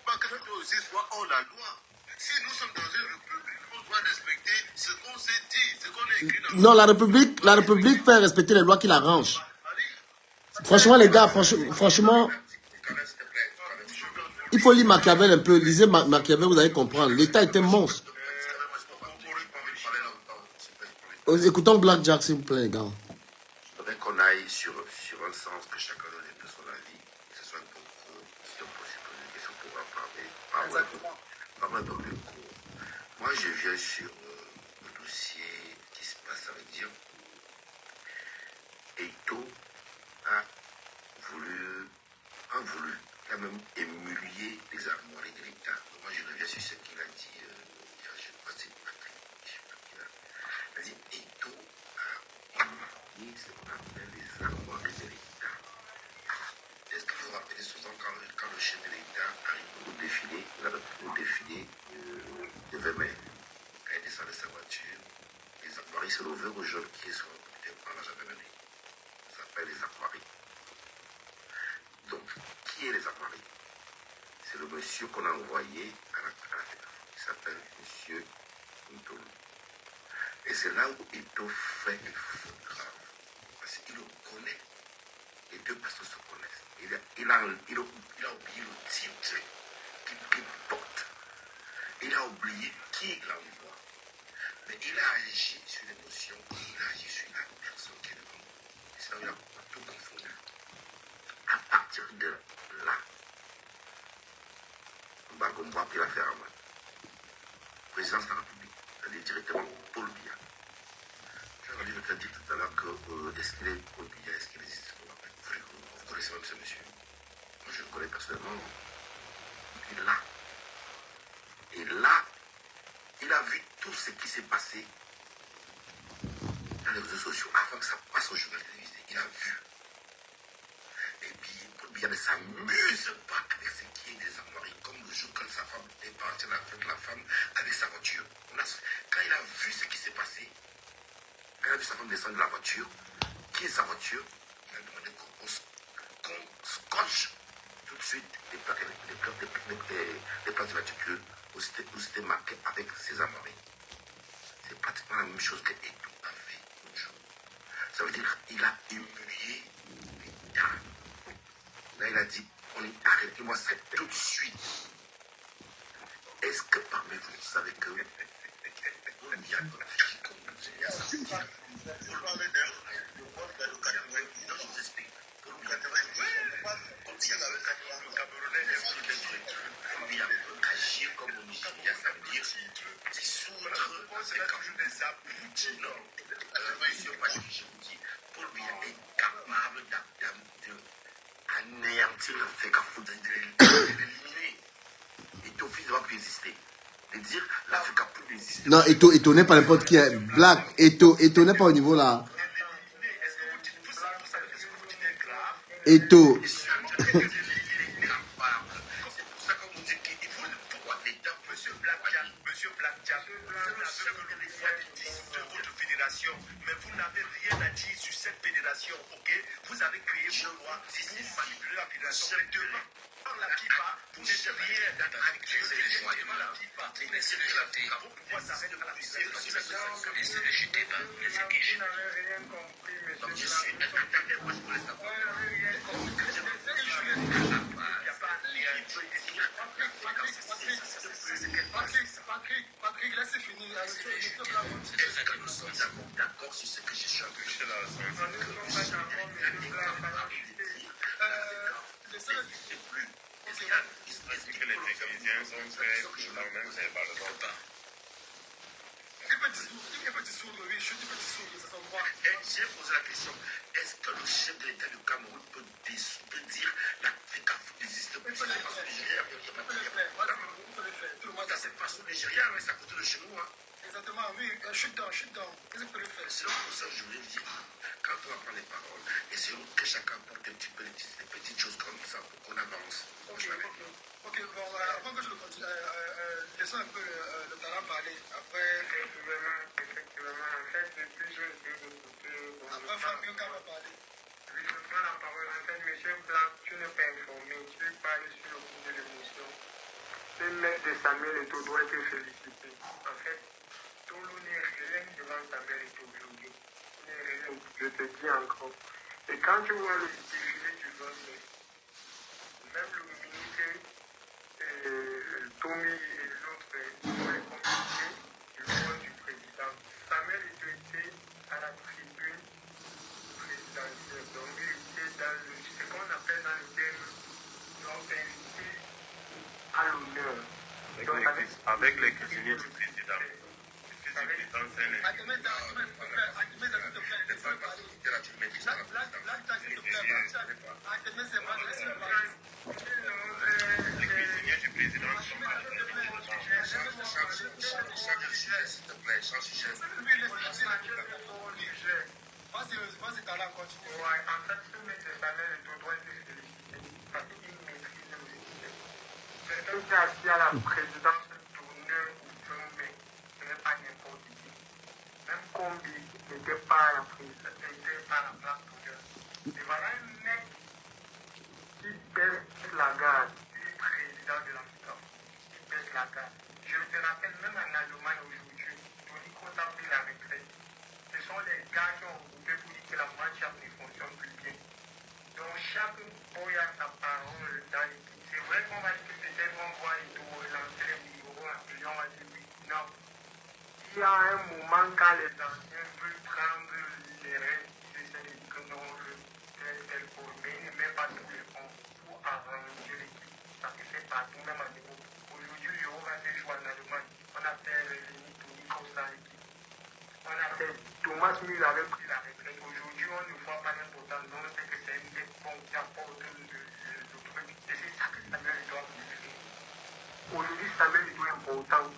pas que toi aussi sois hors la loi. Si nous sommes dans une république, on doit respecter ce qu'on s'est dit, ce qu'on a écrit dans... Non, la République fait respecter les lois qui l'arrangent. Franchement, les gars, franchement... Il faut lire Machiavel un peu. Lisez Machiavel, vous allez comprendre. L'État est un monstre. Écoutons Black Jack, s'il vous plaît, les gars. Je voudrais qu'on aille sur un sens que chacun donne un peu son avis, que ce soit un peu court, si on peut se poser des questions pour en parler. Parle un peu plus court. Moi, je viens sur le dossier qui se passe avec Dieu. Eto'o a voulu, quand même émuler les armoiries de l'État. Moi, je reviens sur ce qu'il a dit, je ne sais pas si Patrick, C'est-à-dire, Eto'o a marqué ce qu'on appelle les armoiries de l'État. Est-ce que vous vous rappelez souvent quand le chef de l'État arrive au défilé, de 20 mai, quand il descend de sa voiture, les armoiries, c'est l'ouvert aux jeunes qui sont par la gendarmerie. Ça s'appelle les armoiries. Donc, qui est les armoiries? C'est le monsieur qu'on a envoyé à la FECAFO. Il s'appelle monsieur Ntolo. Et c'est là où Eto'o fait une faute grave. Parce qu'il le connaît. Les deux personnes se connaissent. Il a oublié le titre qu'il porte. Il a oublié qui il envoie. Mais il a agi sur l'émotion, il a agi sur la personne qui est devant lui. C'est là où il a tout confondu. À partir de là, Bagombo a pris l'affaire en main. Présidence de la République, c'est-à-dire directement Paul Biya. Je vais dire tout à l'heure que est-ce qu'il est Paul Biya, est-ce qu'il existe? Vous connaissez même ce monsieur? Moi, je le connais personnellement. Il est là. Et là, il a vu tout ce qui s'est passé dans les réseaux sociaux avant que ça passe au journal télévisé. Il a vu. Et puis, Paul Biya ne s'amuse pas avec ce qui est des armoiries, comme le jour quand sa femme est partie à la fête de la femme avec sa voiture. Quand il a vu ce qui s'est passé, quand il a vu sa femme descendre de la voiture, qui est sa voiture, il a demandé qu'on scotche tout de suite les plaques d'immatriculation où c'était marqué avec ses armoiries. C'est pratiquement la même chose que Eto'o a fait l'autre jour. Ça veut dire qu'il a humilié l'État. Là, il a dit, arrêtez-moi ça tout de suite. Est-ce que parmi vous, vous savez que il y a agir comme au Nigeria, ça veut dire dissoudre des abrutis. Non, Paul Biya est capable d'anéantir le FECAFO, de l'éliminer. Et ton fils ne va plus exister. De dire la FECAFO peut exister. Non, Eto'o n'est pas n'importe qui. Black, Eto'o n'est pas au niveau là. Eto'o. Mais vous n'avez rien à dire sur cette fédération, ok? Vous avez créé vos lois, vous manipulez la fédération. Dans la pipa, vous n'êtes rien avec les lois de la pipa. Vous laissez pourquoi ça reste à la fédération? Laissez les jeter, laissez qu'ils jettent. Donc je suis attaqué, moi je voulais savoir. Patrick, laissez finir. Est-ce que nous sommes d'accord sur ce que je suis en train de Est-ce que les techniciens sont prêts pour même c'est pas le temps? Il peut dissoudre, oui, je peux dissoudre, ça s'en voit. J'ai posé la question, est-ce que le chef de l'État du Cameroun peut dire la FECAFO existe plus? Ça se passe au Nigeria. Ça se passe au Nigeria, mais c'est à côté de chez nous. Exactement, oui, chute down. Qu'est-ce que vous pouvez faire? C'est pour ça que je voulais dire, quand on va prendre les paroles, essayons que chacun apporte un petit peu des petites choses comme ça pour qu'on avance. Ok, bon, avant que je le continue, laissons un peu le talent parler. Après, Effectivement, en fait, depuis je vais d'écouter. après Fabio va parler. Oui, je prends la parole. En fait, monsieur Black, tu n'es pas informé, tu parles sur le coup de l'émotion. Le maître de Samuel Eto'o doit être félicité. En fait, Tolo n'est rien devant Samuel Eto'o aujourd'hui. N'est rien, je te dis encore. Et quand tu vois le défilé du 20 mai, même le ministre Tommy et l'autre ont les communiqués du rôle du président. Samuel Eto'o était à la tribune présidentielle. Donc il était dans ce qu'on appelle dans le terme invité à l'honneur. Avec les cuisiniers du président. Le président, c'est les cuisiniers du président sont à la tête du Chaque sujet, s'il te plaît, chaque sujet. Vas-y, Tala, continue. Ouais, en fait, ce mec de Samuel Eto'o doit être félicité parce qu'il maîtrise le système. Quelqu'un qui est assis à la présidence tournée ou filmé, ce n'est pas n'importe qui. Même Combi n'était pas à la présidence, n'était pas à la place d'honneur. Et voilà un mec qui baisse la garde, il est président de la FIFA. Il baisse la garde. Je te rappelle, même en Allemagne aujourd'hui, Tony Kroos a pris la retraite. Ce sont les gars qui ont regroupé pour dire que la match-up ne fonctionne plus bien. Donc chaque boy a sa parole dans l'équipe. C'est vrai qu'on va dire que peut-être on voit et tout lancer les numéros et on va dire oui. Non. Il y a un moment quand les anciens veulent prendre les rênes, ils essaient de dire que non, tel pour, mais ils ne mettent pas tous les fonds pour arranger l'équipe. Ça se fait partout, même en Europe. Aujourd'hui, l'Euro va se jouer en Allemagne. On a fait Tony Kroos dans l'équipe. On a fait Thomas Müller avait pris la retraite. Aujourd'hui, on ne voit pas l'importance. On sait que c'est une des pompes qui apporte le truc. Et c'est ça que Samuel doit faire. Aujourd'hui, Samuel est important.